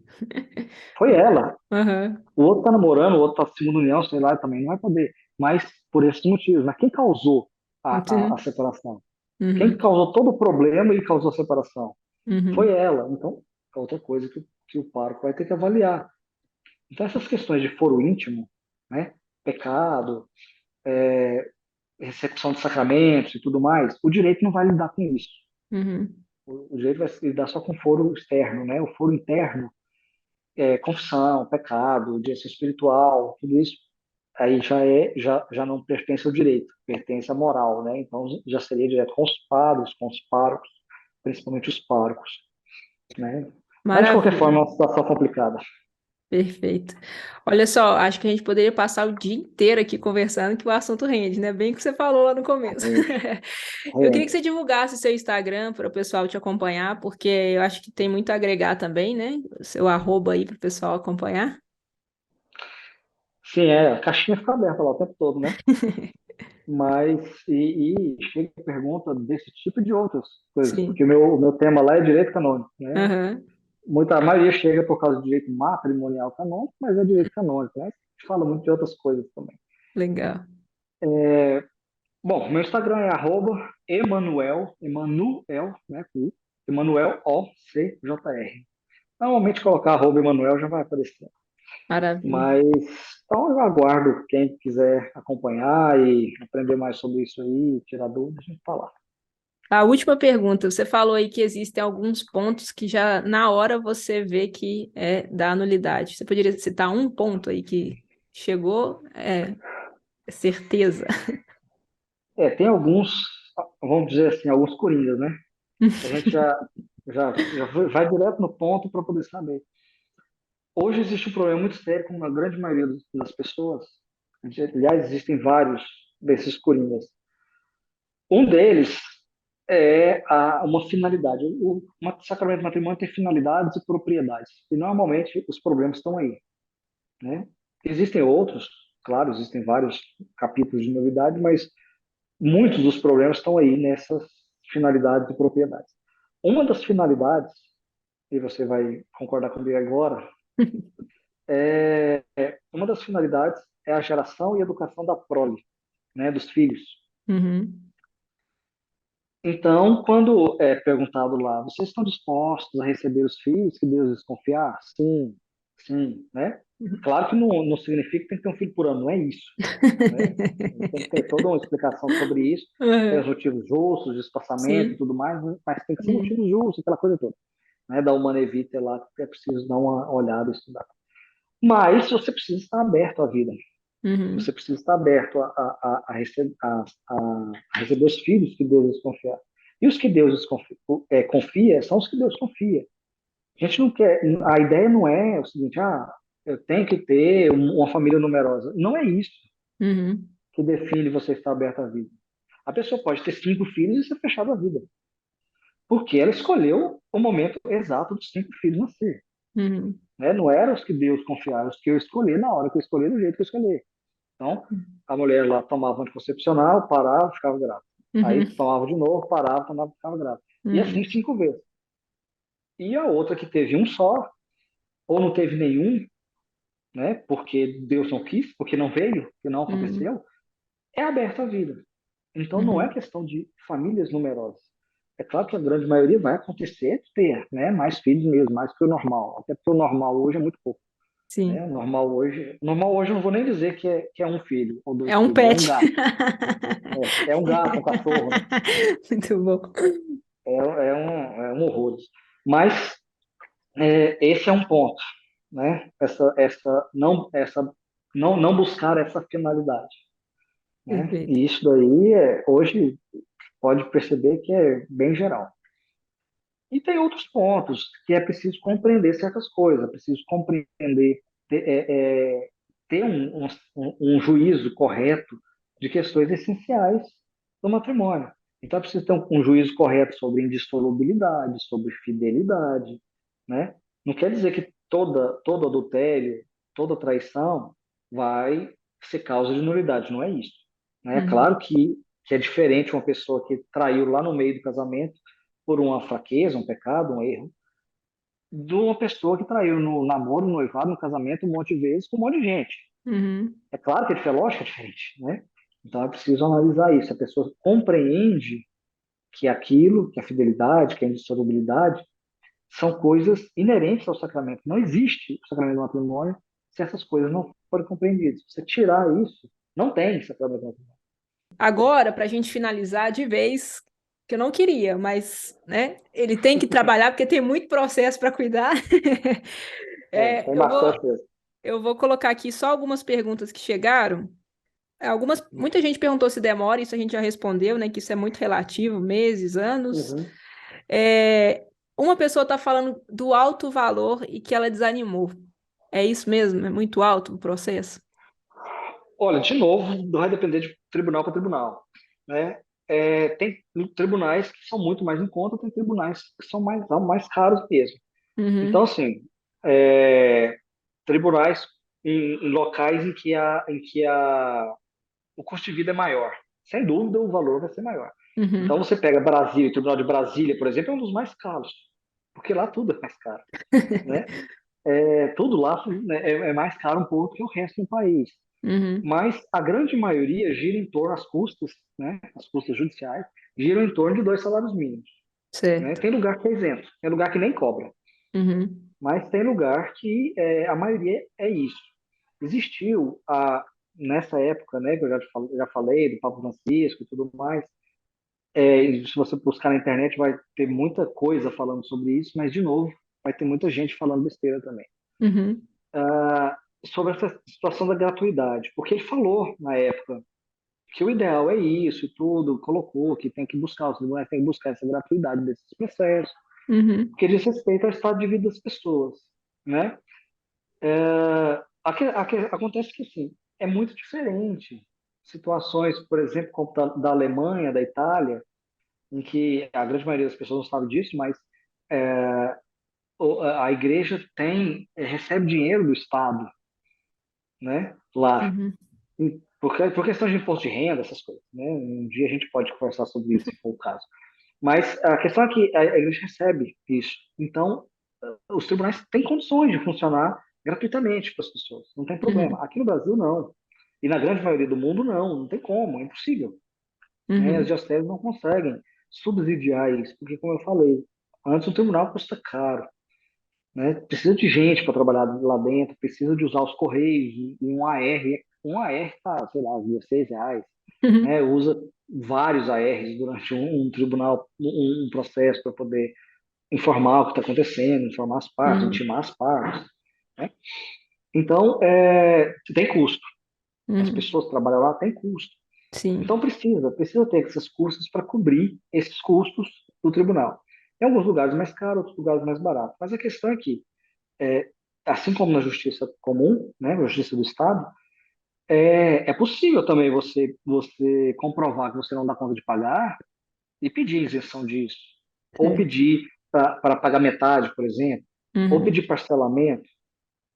Foi ela. Aham. O outro está namorando, o outro está segunda união, sei lá, também não vai poder. Mas por esses motivos. Mas quem causou a Entendi. separação? Quem Uhum. causou todo o problema e causou a separação? Foi Uhum. ela. Então, é outra coisa que o pároco vai ter que avaliar. Então, essas questões de foro íntimo, né, pecado, recepção de sacramentos e tudo mais, o direito não vai lidar com isso. Uhum. O direito vai lidar só com foro externo, né? O foro interno confissão, pecado, direção espiritual, tudo isso aí já não pertence ao direito, pertence à moral, né? Então já seria direto com os padres, com os párocos, principalmente os párocos, né? Mas, de qualquer Maravilha. forma, é uma situação complicada. Perfeito. Olha só, acho que a gente poderia passar o dia inteiro aqui conversando, que o assunto rende, né? Bem o que você falou lá no começo. Rende, Eu queria que rende. você divulgasse seu Instagram para o pessoal te acompanhar, porque eu acho que tem muito a agregar também, né? O seu arroba aí para o pessoal acompanhar. Sim, a caixinha fica aberta lá o tempo todo, né? Mas, e chega pergunta desse tipo e de outras coisas, porque Sim. o meu tema lá é direito canônico, né? Aham. A maioria chega por causa do direito matrimonial canônico, mas é direito canônico, né? A gente fala muito de outras coisas também. Legal. Bom, meu Instagram é Emanuel, né? Emanuel OCJR. Normalmente colocar @Emanuel já vai aparecer. Maravilha. Mas então eu aguardo quem quiser acompanhar e aprender mais sobre isso aí, tirar dúvidas, a gente tá lá. A última pergunta, você falou aí que existem alguns pontos que já na hora você vê que é da nulidade. Você poderia citar um ponto aí que chegou, certeza. Tem alguns, vamos dizer assim, alguns coringas, né? A gente já vai direto no ponto para poder saber. Hoje existe um problema muito sério com a grande maioria das pessoas. Aliás, existem vários desses coringas. Um deles é uma finalidade. O sacramento do matrimônio tem finalidades e propriedades. E normalmente os problemas estão aí, né? Existem outros, claro, existem vários capítulos de novidade, mas muitos dos problemas estão aí nessas finalidades e propriedades. Uma das finalidades, e você vai concordar comigo agora, uma das finalidades é a geração e educação da prole, né, dos filhos. Uhum, Então, quando é perguntado lá, vocês estão dispostos a receber os filhos que Deus lhes confiar? Sim, sim, né? uhum. Claro que não significa que tem que ter um filho por ano, não é isso, né? Tem que ter toda uma explicação sobre isso, tem os Uhum, motivos justos, de espaçamento e sim. tudo mais, mas tem que ser Uhum, motivos justos, aquela coisa toda, né? Da Humana Vitae lá, que é preciso dar uma olhada e estudar. Mas você precisa estar aberto à vida, você uhum, precisa estar aberto a receber os filhos que Deus lhes confiar. E os que Deus lhes confia são os que Deus confia. A gente não quer, a ideia não é o seguinte, eu tenho que ter uma família numerosa. Não é isso uhum, que define você estar aberto à vida. A pessoa pode ter 5 filhos e ser fechada à vida, porque ela escolheu o momento exato dos 5 filhos nascer. uhum, Né? Não eram os que Deus confiava, os que eu escolhi na hora que eu escolhi, do jeito que eu escolhi. Então, a mulher lá tomava anticoncepcional, parava, ficava grávida. Aí uhum, tomava de novo, parava, tomava, ficava grávida. E assim uhum, 5 vezes. E a outra que teve um só, ou não teve nenhum, né, porque Deus não quis, porque não veio, porque não uhum, aconteceu, é aberta à vida. Então não é uhum. questão de famílias numerosas. É claro que a grande maioria vai acontecer ter, né, mais filhos mesmo, mais que o normal. Até porque o normal hoje é muito pouco. Né? Sim. O normal hoje eu não vou nem dizer que é um filho ou É dois um filhos, é um pet. gato. É um gato, um cachorro, né? Muito bom. É um horror. Mas esse é um ponto, né? Não buscar essa finalidade, né? Perfeito. E isso daí hoje pode perceber que é bem geral. E tem outros pontos que é preciso compreender certas coisas, é preciso compreender, ter um juízo correto de questões essenciais do matrimônio. Então é preciso ter um juízo correto sobre indissolubilidade, sobre fidelidade, né? Não quer dizer que todo adultério, toda traição vai ser causa de nulidade, não é isso. Né? É Uhum, claro que é diferente uma pessoa que traiu lá no meio do casamento por uma fraqueza, um pecado, um erro, de uma pessoa que traiu no namoro, no noivado, no casamento, um monte de vezes com um monte de gente. uhum, É claro que a lógica é diferente, né? Então é preciso analisar isso. A pessoa compreende que aquilo, que a fidelidade, que a indissolubilidade, são coisas inerentes ao sacramento. Não existe o sacramento do matrimônio se essas coisas não forem compreendidas. Se você tirar isso, não tem sacramento do matrimônio. agora, para a gente finalizar de vez, que eu não queria, mas né, ele tem que trabalhar porque tem muito processo para cuidar. Tem Eu vou, bastante coisa. eu vou colocar aqui só algumas perguntas que chegaram. Muita gente perguntou se demora, isso a gente já respondeu, né? Que isso é muito relativo, meses, anos. Uhum. É, uma pessoa está falando do alto valor e que ela desanimou. É isso mesmo? É muito alto o processo? Olha, de novo, vai depender de tribunal para tribunal, né? Tem tribunais que são muito mais em conta, tem tribunais que são mais caros mesmo. Então, Uhum, assim, tribunais em locais em que o custo de vida é maior. Sem dúvida, o valor vai ser maior. Então, uhum. você pega Brasília, o Tribunal de Brasília, por exemplo, é um dos mais caros, porque lá tudo é mais caro, né? Tudo lá, né, é mais caro um pouco que o resto do país. Uhum, Mas a grande maioria gira em torno, as custas, né, as custas judiciais, giram em torno de 2 salários mínimos. Né? certo. Tem lugar que é isento, tem lugar que nem cobra, Uhum, mas tem lugar que a maioria é isso. Existiu, nessa época, né, que eu já falei, do Papa Francisco e tudo mais, e se você buscar na internet vai ter muita coisa falando sobre isso, mas, de novo, vai ter muita gente falando besteira também. uhum, Sobre essa situação da gratuidade, porque ele falou na época que o ideal é isso e tudo, colocou que tem que buscar, os tribunais têm que buscar essa gratuidade desses processos, uhum, porque diz respeito ao estado de vida das pessoas, né? Acontece que, assim, é muito diferente. Situações, por exemplo, como da Alemanha, da Itália, em que a grande maioria das pessoas não sabe disso, mas a igreja recebe dinheiro do Estado, né? Lá. uhum, Por questão de imposto de renda, essas coisas, né? Um dia a gente pode conversar sobre isso, se for o caso. Mas a questão é que a igreja recebe isso. Então, os tribunais têm condições de funcionar gratuitamente para as pessoas, não tem problema. uhum, Aqui no Brasil, não. E na grande maioria do mundo, não tem como, é impossível. Né? As uhum, dioceses não conseguem subsidiar isso, porque, como eu falei, antes o tribunal custa caro. Né? Precisa de gente para trabalhar lá dentro, precisa de usar os correios, e um AR está, sei lá, R$ 16, uhum, né? Usa vários ARs durante um tribunal, um processo para poder informar o que está acontecendo, informar as partes, uhum, intimar as partes. Né? Então, tem custo. As uhum. pessoas que trabalham lá têm custo. Então, Sim. precisa ter esses custos para cobrir esses custos do tribunal. Em alguns lugares mais caro, outros lugares mais barato. Mas a questão é que, assim como na justiça comum, né, na justiça do Estado, é possível também você comprovar que você não dá conta de pagar e pedir isenção disso. Ou Certo. pedir para pagar metade, por exemplo. Ou Uhum, pedir parcelamento.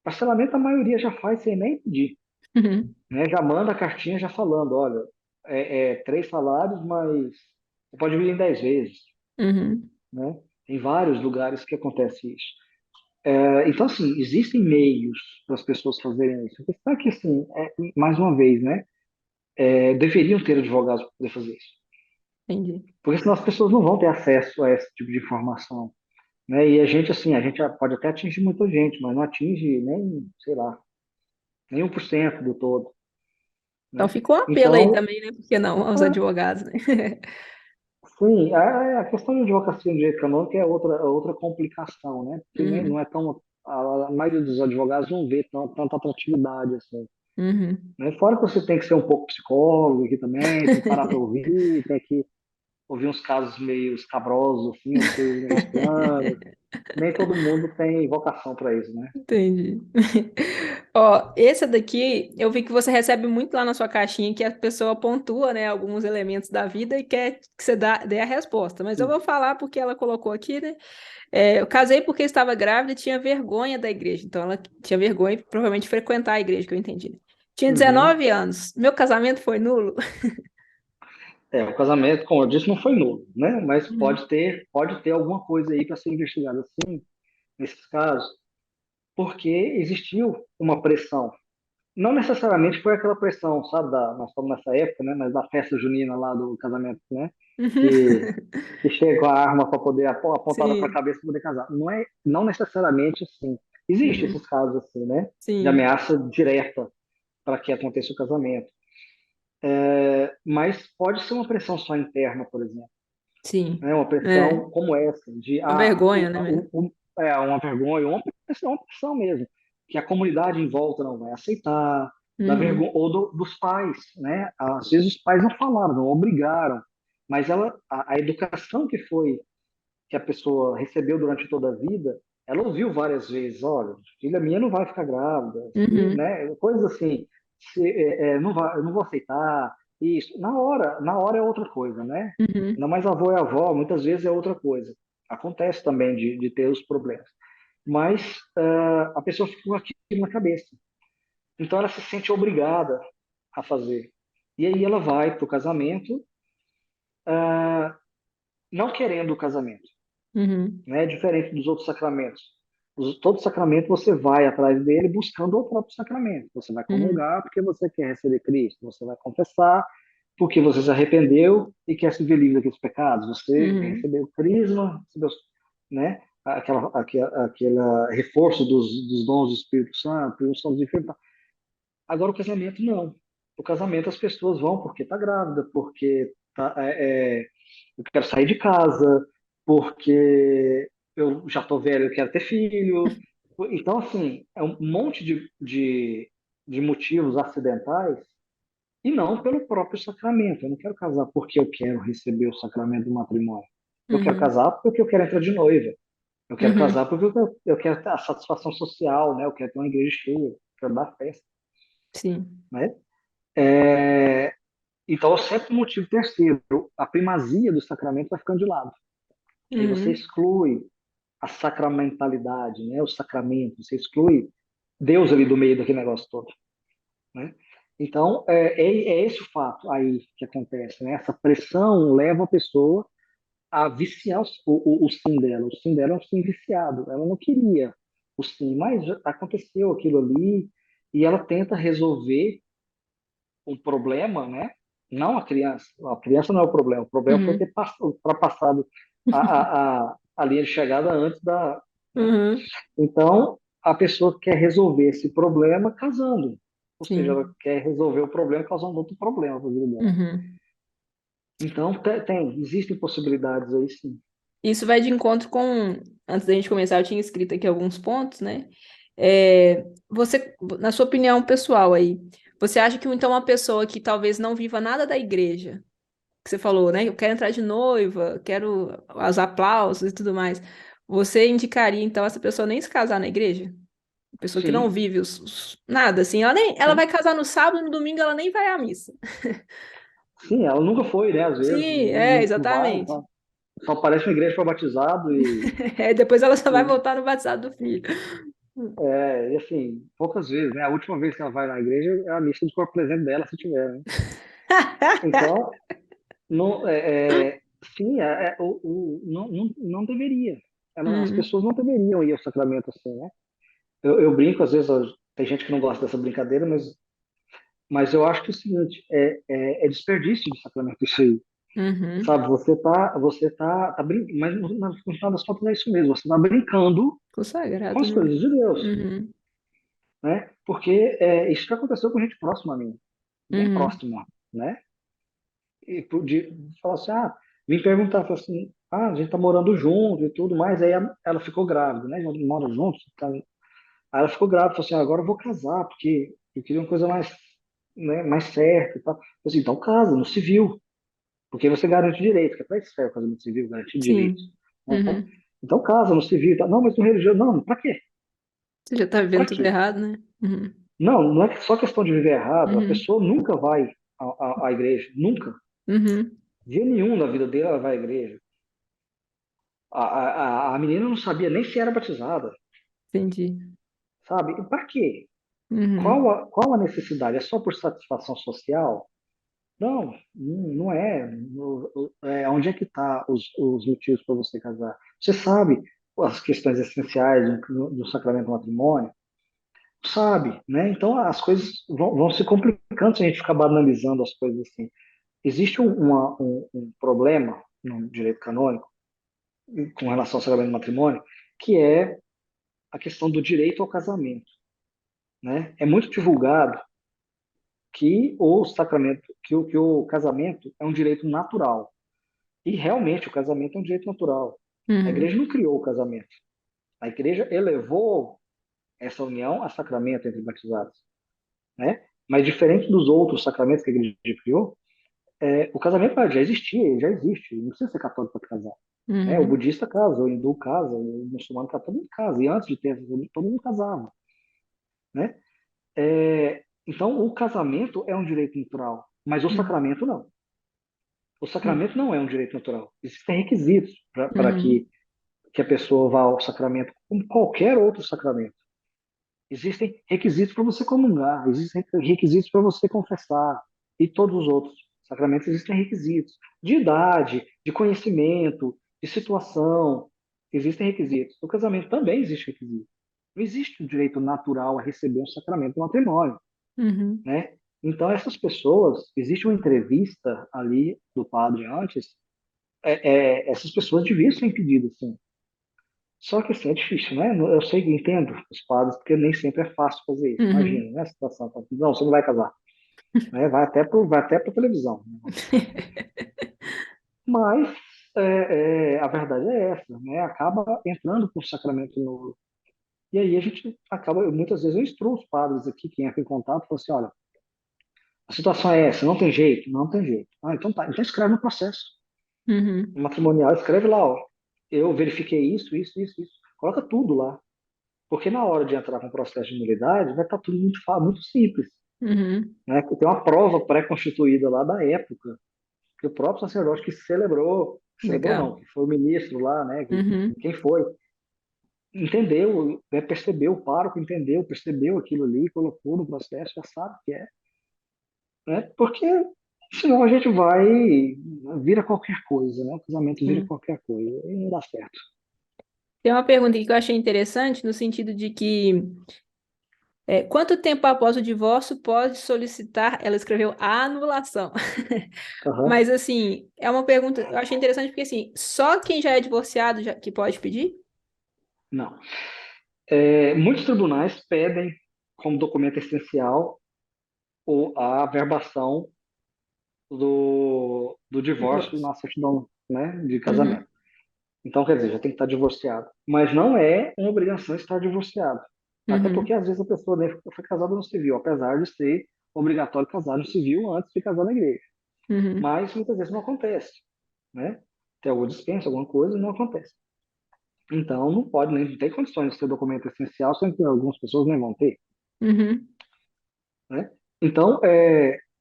Parcelamento a maioria já faz sem nem pedir. uhum, Né? Já manda a cartinha já falando, olha, 3 salários, mas você pode vir em 10 vezes. uhum, Né? Tem vários lugares que acontece isso. Então, assim, existem meios para as pessoas fazerem isso. A questão é que, assim, mais uma vez, né, deveriam ter advogados para poder fazer isso. entendi. Porque senão as pessoas não vão ter acesso a esse tipo de informação. Né? E a gente, assim, a gente pode até atingir muita gente, mas não atinge nem, sei lá, nem 1% do todo. Então Né? ficou um apelo aí Então, também, né? Porque não, aos é, advogados, né? sim, a questão de advocacia no direito canônico é outra complicação, né? Porque não Uhum, é tão. A maioria dos advogados não vê tanta atratividade assim. uhum. Né? Fora que você tem que ser um pouco psicólogo aqui também, tem que parar para ouvir, tem que ouvir uns casos meio escabrosos, assim, umas coisas meio estranhas. Nem todo mundo tem vocação para isso, né? Entendi. Ó, esse daqui, eu vi que você recebe muito lá na sua caixinha que a pessoa pontua, né, alguns elementos da vida e quer que você dê a resposta. Mas eu Sim. vou falar porque ela colocou aqui, né? Eu casei porque estava grávida e tinha vergonha da igreja. Então ela tinha vergonha de provavelmente frequentar a igreja, que eu entendi, né? Tinha Uhum. 19 anos. Meu casamento foi nulo? O casamento, como eu disse, não foi nulo, né? Mas Uhum. pode ter alguma coisa aí para ser investigada assim, nesses casos, porque existiu uma pressão. Não necessariamente foi aquela pressão, sabe, nós estamos nessa época, né, mas da festa junina lá do casamento, né, Uhum. que chega com a arma para poder apontada para a Sim. cabeça para poder casar. Não necessariamente assim. Existem Uhum. esses casos assim, né, de Sim. ameaça direta para que aconteça o casamento. Mas pode ser uma pressão só interna, por exemplo, Sim. né, uma É. pressão como essa, de Uma vergonha, né, mesmo? uma vergonha, uma pressão mesmo, que a comunidade em volta não vai aceitar, da Uhum. vergonha, ou dos pais, né? Às vezes os pais não falaram, não obrigaram, mas a educação que foi que a pessoa recebeu durante toda a vida, ela ouviu várias vezes, olha, filha minha não vai ficar grávida, Uhum. né? Coisas assim, não vai, eu não vou aceitar isso. Na hora é outra coisa, né? Uhum. Ainda mais avô e avó, muitas vezes é outra coisa. Acontece também de ter os problemas. Mas a pessoa fica com aquilo na cabeça. Então ela se sente obrigada a fazer. E aí ela vai para o casamento, não querendo o casamento, Uhum. né? Diferente dos outros sacramentos. Todo sacramento você vai atrás dele buscando o próprio sacramento. Você vai Uhum. comungar porque você quer receber Cristo. Você vai confessar porque você se arrependeu e quer se ver livre daqueles pecados. Você Uhum. recebeu o crisma, recebeu, né? Aquela reforço dos dons do Espírito Santo, os dons do Espírito. Agora, o casamento, não. O casamento, as pessoas vão porque está grávida, porque eu quero sair de casa, porque eu já estou velho, eu quero ter filho. Então, assim, é um monte de motivos acidentais e não pelo próprio sacramento. Eu não quero casar porque eu quero receber o sacramento do matrimônio. Eu quero Uhum. casar porque eu quero entrar de noiva. Eu quero Uhum. casar porque eu quero ter a satisfação social, né? Eu quero ter uma igreja cheia, eu quero dar festa, Sim. né? É, então, sempre o motivo terceiro, a primazia do sacramento vai ficando de lado. Aí você Uhum. exclui a sacramentalidade, né? O sacramento, você exclui Deus ali do meio daquele negócio todo, né? Então, é esse o fato aí que acontece, né? Essa pressão leva a pessoa a viciar o sim dela. O sim dela é um sim viciado. Ela não queria o sim, mas aconteceu aquilo ali e ela tenta resolver um problema, né? Não a criança. A criança não é o problema foi Uhum. ter ultrapassado a linha de chegada antes da. Né? Uhum. Então, a pessoa quer resolver esse problema casando. Ou seja, ela Sim. quer resolver o problema causando outro problema para a vida dela. Uhum. Então, existem possibilidades aí sim. Isso vai de encontro com. Antes da gente começar, eu tinha escrito aqui alguns pontos, né? Você, na sua opinião pessoal aí, você acha que então uma pessoa que talvez não viva nada da igreja, que você falou, né? Eu quero entrar de noiva, quero os aplausos e tudo mais. Você indicaria então essa pessoa nem se casar na igreja? Pessoa que não Sim, vive nada, assim, ela sim. vai casar no sábado, no domingo ela nem vai à missa. Sim, ela nunca foi, né? Às vezes, Sim, é, não vai. exatamente. Só aparece uma igreja para batizado Depois ela só vai e, voltar no batizado do filho. e, assim, poucas vezes, né? A última vez que ela vai na igreja é a missa de corpo presente dela, se tiver, né? Então, não, sim, não deveria. As Hum, pessoas não deveriam ir ao sacramento assim, né? Eu brinco, às vezes, tem gente que não gosta dessa brincadeira, mas eu acho que é o seguinte, é desperdício de sacramento isso aí. uhum, Sabe, tá brincando, mas no final das contas é isso mesmo, você está brincando com consagrado, as né? coisas de Deus, Uhum, né? Porque isso que aconteceu com gente próxima a mim, bem uhum, próxima, né? E de falar assim, vim perguntar, falou assim, a gente tá morando junto e tudo mais, aí ela ficou grávida, né? A gente mora junto, tá? Aí ela ficou grávida, falou assim, agora eu vou casar, porque eu queria uma coisa mais, né, mais certa e tal. Eu falei assim, então casa, no civil, porque você garante direito, que é para isso que serve o casamento civil, garantir direitos, sim. né? Uhum. Então casa no civil, e tal. Não, mas no religioso, não, pra quê? Você já tá vivendo Pra tudo quê? errado, né? Uhum, Não é só questão de viver errado, a uhum, pessoa nunca vai à igreja, nunca. uhum, Dia nenhum na vida dela ela vai à igreja. A menina não sabia nem se era batizada, entendi. sabe? E para quê? Uhum, Qual a necessidade? É só por satisfação social? Não, não é. Onde é que está os motivos para você casar? Você sabe as questões essenciais do sacramento do matrimônio? Sabe, né? Então as coisas vão se complicando se a gente ficar banalizando as coisas assim. Existe um problema no direito canônico com relação ao sacramento do matrimônio, que é a questão do direito ao casamento, né? É muito divulgado que o sacramento, que o casamento é um direito natural. E realmente o casamento é um direito natural. A igreja uhum, não criou o casamento. A igreja elevou essa união a sacramento entre batizados, né? Mas diferente dos outros sacramentos que a igreja criou, o casamento já existia, ele já existe. Não precisa ser católico para casar. né? O Uhum. budista casa, o hindu casa, o muçulmano casa, todo mundo casa. E antes de ter essa religião, todo mundo casava, né? Então, o casamento é um direito natural, mas o Uhum. sacramento não. O sacramento não é um direito natural. Existem requisitos para Uhum. que a pessoa vá ao sacramento, como qualquer outro sacramento. Existem requisitos para você comungar, existem requisitos para você confessar, e todos os outros sacramentos existem requisitos de idade, de conhecimento, de situação, existem requisitos. No casamento também existe requisito. Não existe um direito natural a receber um sacramento do matrimônio, Uhum. né? Então essas pessoas, existe uma entrevista ali do padre antes, essas pessoas deviam ser impedidas, sim. Só que assim, é difícil, né? Eu sei que entendo os padres, porque nem sempre é fácil fazer isso. Uhum. Imagina, né? A situação. Não, você não vai casar. Né? Vai até para televisão. Né? Mas a verdade é essa, né? Acaba entrando com o sacramento no. E aí a gente acaba, muitas vezes eu instruo os padres aqui, quem entra em contato, falo assim, olha, a situação é essa, não tem jeito, não tem jeito. Ah, então tá, então escreve no processo. Uhum. No matrimonial, escreve lá, ó, eu verifiquei isso. Coloca tudo lá. Porque na hora de entrar com o processo de nulidade, vai estar tudo muito simples. Uhum. Né? Tem uma prova pré-constituída lá da época, que o próprio sacerdote que celebrou não, Legal. que foi o ministro lá, né? Uhum. Quem foi, entendeu, né? Percebeu, o pároco entendeu, percebeu aquilo ali, colocou no processo, já sabe o que é. Né? Porque senão a gente vai, vira qualquer coisa, né? O casamento vira Sim. qualquer coisa, e não dá certo. Tem uma pergunta aqui que eu achei interessante, no sentido de que quanto tempo após o divórcio pode solicitar? Ela escreveu a anulação. Aham. Mas assim, é uma pergunta, eu achei interessante porque assim, só quem já é divorciado que pode pedir? Não. Muitos tribunais pedem como documento essencial a averbação do divórcio Divórcio. na certidão, né, de casamento. Uhum. Então, quer dizer, já tem que estar divorciado. Mas não é uma obrigação estar divorciado. Até porque, Uhum. às vezes, a pessoa nem foi casada no civil, apesar de ser obrigatório casar no civil antes de casar na igreja. Uhum. Mas, muitas vezes, não acontece. Né? Tem alguma dispensa, alguma coisa, não acontece. Então, não pode, nem não tem condições de ser documento essencial, sendo que algumas pessoas nem vão ter. Uhum. Né? Então,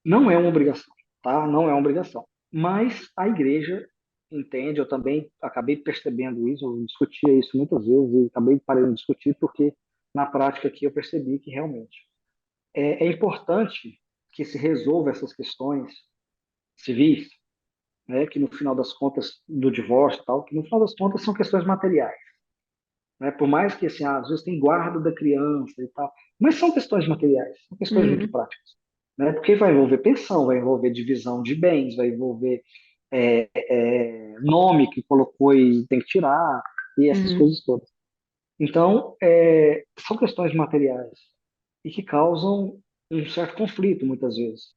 não é uma obrigação, tá? Não é uma obrigação. Mas a igreja entende, eu também acabei percebendo isso, eu discutia isso muitas vezes e acabei parando de discutir porque na prática aqui eu percebi que realmente é importante que se resolva essas questões civis, né? Que no final das contas do divórcio e tal, que no final das contas são questões materiais, né? Por mais que assim, às vezes tem guarda da criança e tal, mas são questões materiais, são questões muito Uhum. práticas, né? Porque vai envolver pensão, vai envolver divisão de bens, vai envolver nome que colocou e tem que tirar e essas Uhum. coisas todas. Então, são questões materiais e que causam um certo conflito muitas vezes.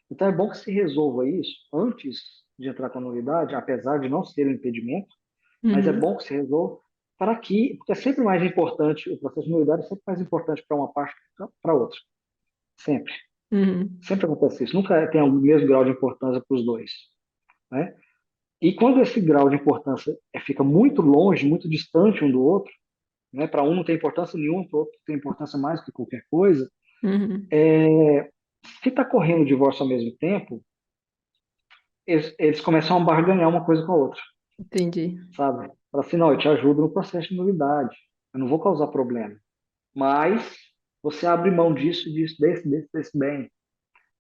Então, é bom que se resolva isso antes de entrar com a nulidade, apesar de não ser um impedimento, mas é Uhum. bom que se resolva para que, porque é sempre mais importante, o processo de nulidade é sempre mais importante para uma parte que para outra. Sempre. Uhum. Sempre acontece isso. Nunca tem o mesmo grau de importância para os dois. Né? E quando esse grau de importância fica muito longe, muito distante um do outro, né? Para um não tem importância nenhuma, para o outro tem importância mais que qualquer coisa, Uhum. se está correndo o divórcio ao mesmo tempo, eles começam a barganhar uma coisa com a outra, Entendi. sabe? Fala assim, não, eu te ajudo no processo de nulidade, eu não vou causar problema. Mas você abre mão disso, disso, desse bem.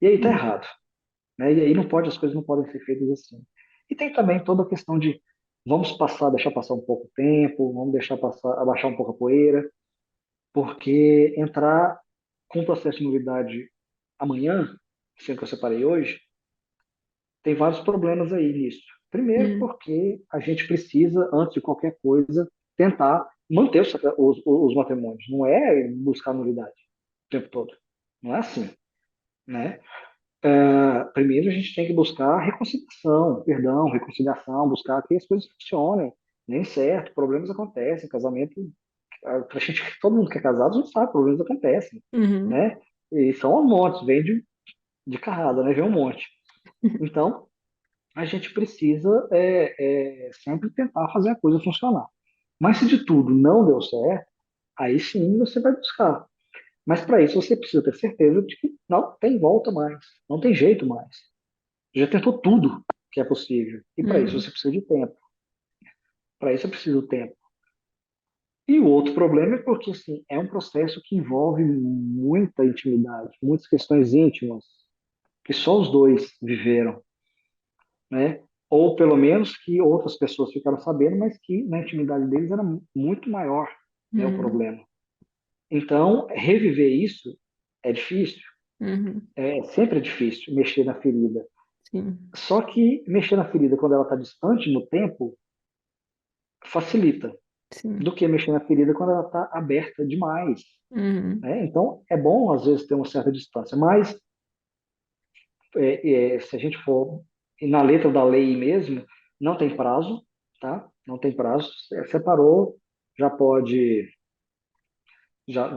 E aí tá Uhum. errado. Né? E aí não pode, as coisas não podem ser feitas assim. E tem também toda a questão de vamos passar, deixar passar um pouco o tempo, vamos deixar passar, abaixar um pouco a poeira, porque entrar com o processo de nulidade amanhã, sendo que eu separei hoje, tem vários problemas aí nisso. Primeiro, Uhum. porque a gente precisa, antes de qualquer coisa, tentar manter os matrimônios. Não é buscar nulidade o tempo todo. Não é assim, né? Primeiro, a gente tem que buscar reconciliação, perdão, reconciliação, buscar que as coisas funcionem. Nem certo, problemas acontecem, casamento, pra gente, todo mundo que é casado já sabe, problemas acontecem, Uhum. né? E são um monte, vem de carrada, né? Vem um monte. Então, a gente precisa sempre tentar fazer a coisa funcionar. Mas se de tudo não deu certo, aí sim você vai buscar. Mas para isso você precisa ter certeza de que não tem volta mais, não tem jeito mais. Já tentou tudo que é possível. E para isso Uhum. você precisa de tempo. Para isso é preciso tempo. E o outro problema é porque assim, é um processo que envolve muita intimidade, muitas questões íntimas, que só os dois viveram, né? Ou pelo menos que outras pessoas ficaram sabendo, mas que na intimidade deles era muito maior, né, o Uhum. problema. Então, reviver isso é difícil, Uhum. sempre é difícil mexer na ferida. Sim. Só que mexer na ferida quando ela está distante no tempo facilita do Sim. que mexer na ferida quando ela está aberta demais, Uhum. né? Então, é bom às vezes ter uma certa distância, mas se a gente for na letra da lei mesmo, não tem prazo, tá? Não tem prazo. Separou, já pode, já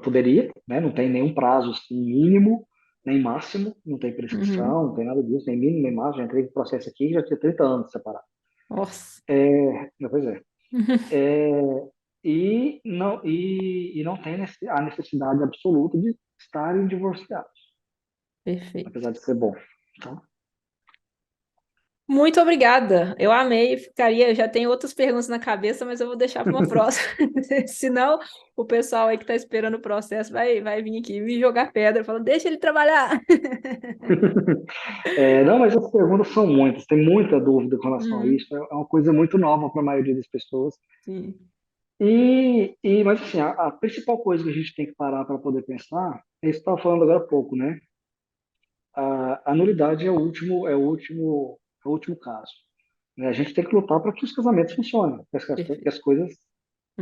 poderia, né? Não tem nenhum prazo assim, mínimo, nem máximo, não tem Uhum. prescrição, não tem nada disso, nem mínimo, nem máximo. Já entrei no processo aqui, já tinha 30 anos separado. Nossa. Pois é. E não tem a necessidade absoluta de estarem divorciados, Perfeito. apesar de ser bom. Tá? Muito obrigada. Eu amei. Ficaria, já tenho outras perguntas na cabeça, mas eu vou deixar para uma próxima. Senão, o pessoal aí que está esperando o processo vai vir aqui me jogar pedra, falando, deixa ele trabalhar. Não, mas as perguntas são muitas, tem muita dúvida com relação a Hum, isso, é uma coisa muito nova para a maioria das pessoas. sim, Mas assim, a principal coisa que a gente tem que parar para poder pensar é isso que eu estava falando agora há pouco, né? A nulidade é o último caso. Né? A gente tem que lutar para que os casamentos funcionem, que perfeito. as coisas,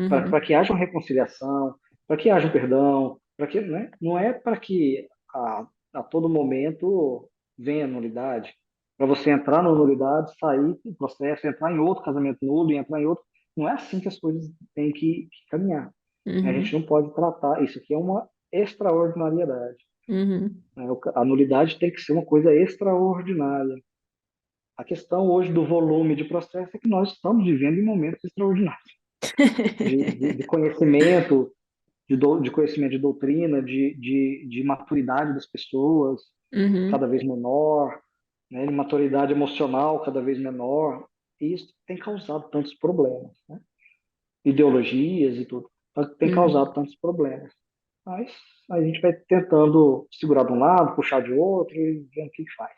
para Uhum, que haja uma reconciliação, para que haja um perdão, para que, né? Não é para que a todo momento venha a nulidade, para você entrar na nulidade, sair do processo, entrar em outro casamento nulo e entrar em outro. Não é assim que as coisas têm que caminhar. A gente uhum, não pode tratar, isso aqui é uma extraordinariedade. uhum. Né? A nulidade tem que ser uma coisa extraordinária. A questão hoje do volume de processo é que nós estamos vivendo em momentos extraordinários de conhecimento, de conhecimento de doutrina, de maturidade das pessoas cada Uhum, vez menor, né, de maturidade emocional cada vez menor. E isso tem causado tantos problemas, né? Ideologias e tudo. Tem uhum. causado tantos problemas. Mas a gente vai tentando segurar de um lado, puxar de outro e vendo o que faz.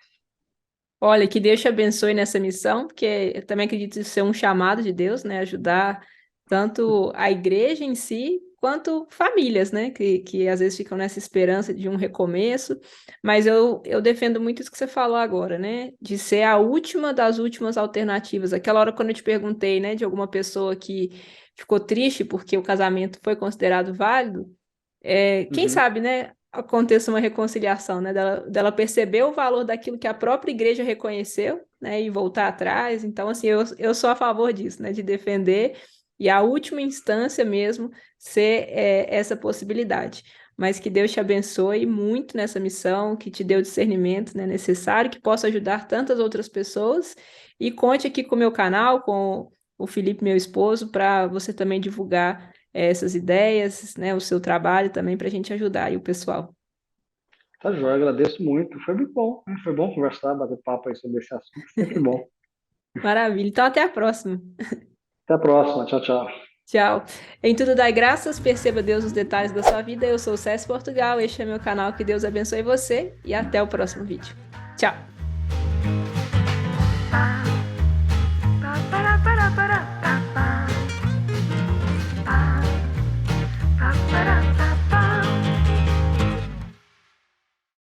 Olha, que Deus te abençoe nessa missão, porque eu também acredito isso ser um chamado de Deus, né? Ajudar tanto a igreja em si, quanto famílias, né? Que às vezes ficam nessa esperança de um recomeço. Mas eu defendo muito isso que você falou agora, né? De ser a última das últimas alternativas. Aquela hora quando eu te perguntei, né, de alguma pessoa que ficou triste porque o casamento foi considerado válido. Quem Uhum. sabe, né, aconteça uma reconciliação, né, dela perceber o valor daquilo que a própria igreja reconheceu, né, e voltar atrás. Então, assim, eu sou a favor disso, né, de defender e a última instância mesmo ser essa possibilidade. Mas que Deus te abençoe muito nessa missão, que te dê o discernimento, né, necessário, que possa ajudar tantas outras pessoas. E conte aqui com o meu canal, com o Felipe, meu esposo, para você também divulgar essas ideias, né, o seu trabalho também para a gente ajudar aí o pessoal. Tá joia, agradeço muito. Foi muito bom, né? Foi bom conversar, bater papo aí sobre esse assunto, sempre bom. Maravilha. Então, até a próxima. Até a próxima, tchau, tchau. Tchau. Em tudo dai graças, perceba Deus nos detalhes da sua vida. Eu sou o César Portugal, este é meu canal. Que Deus abençoe você e até o próximo vídeo. Tchau.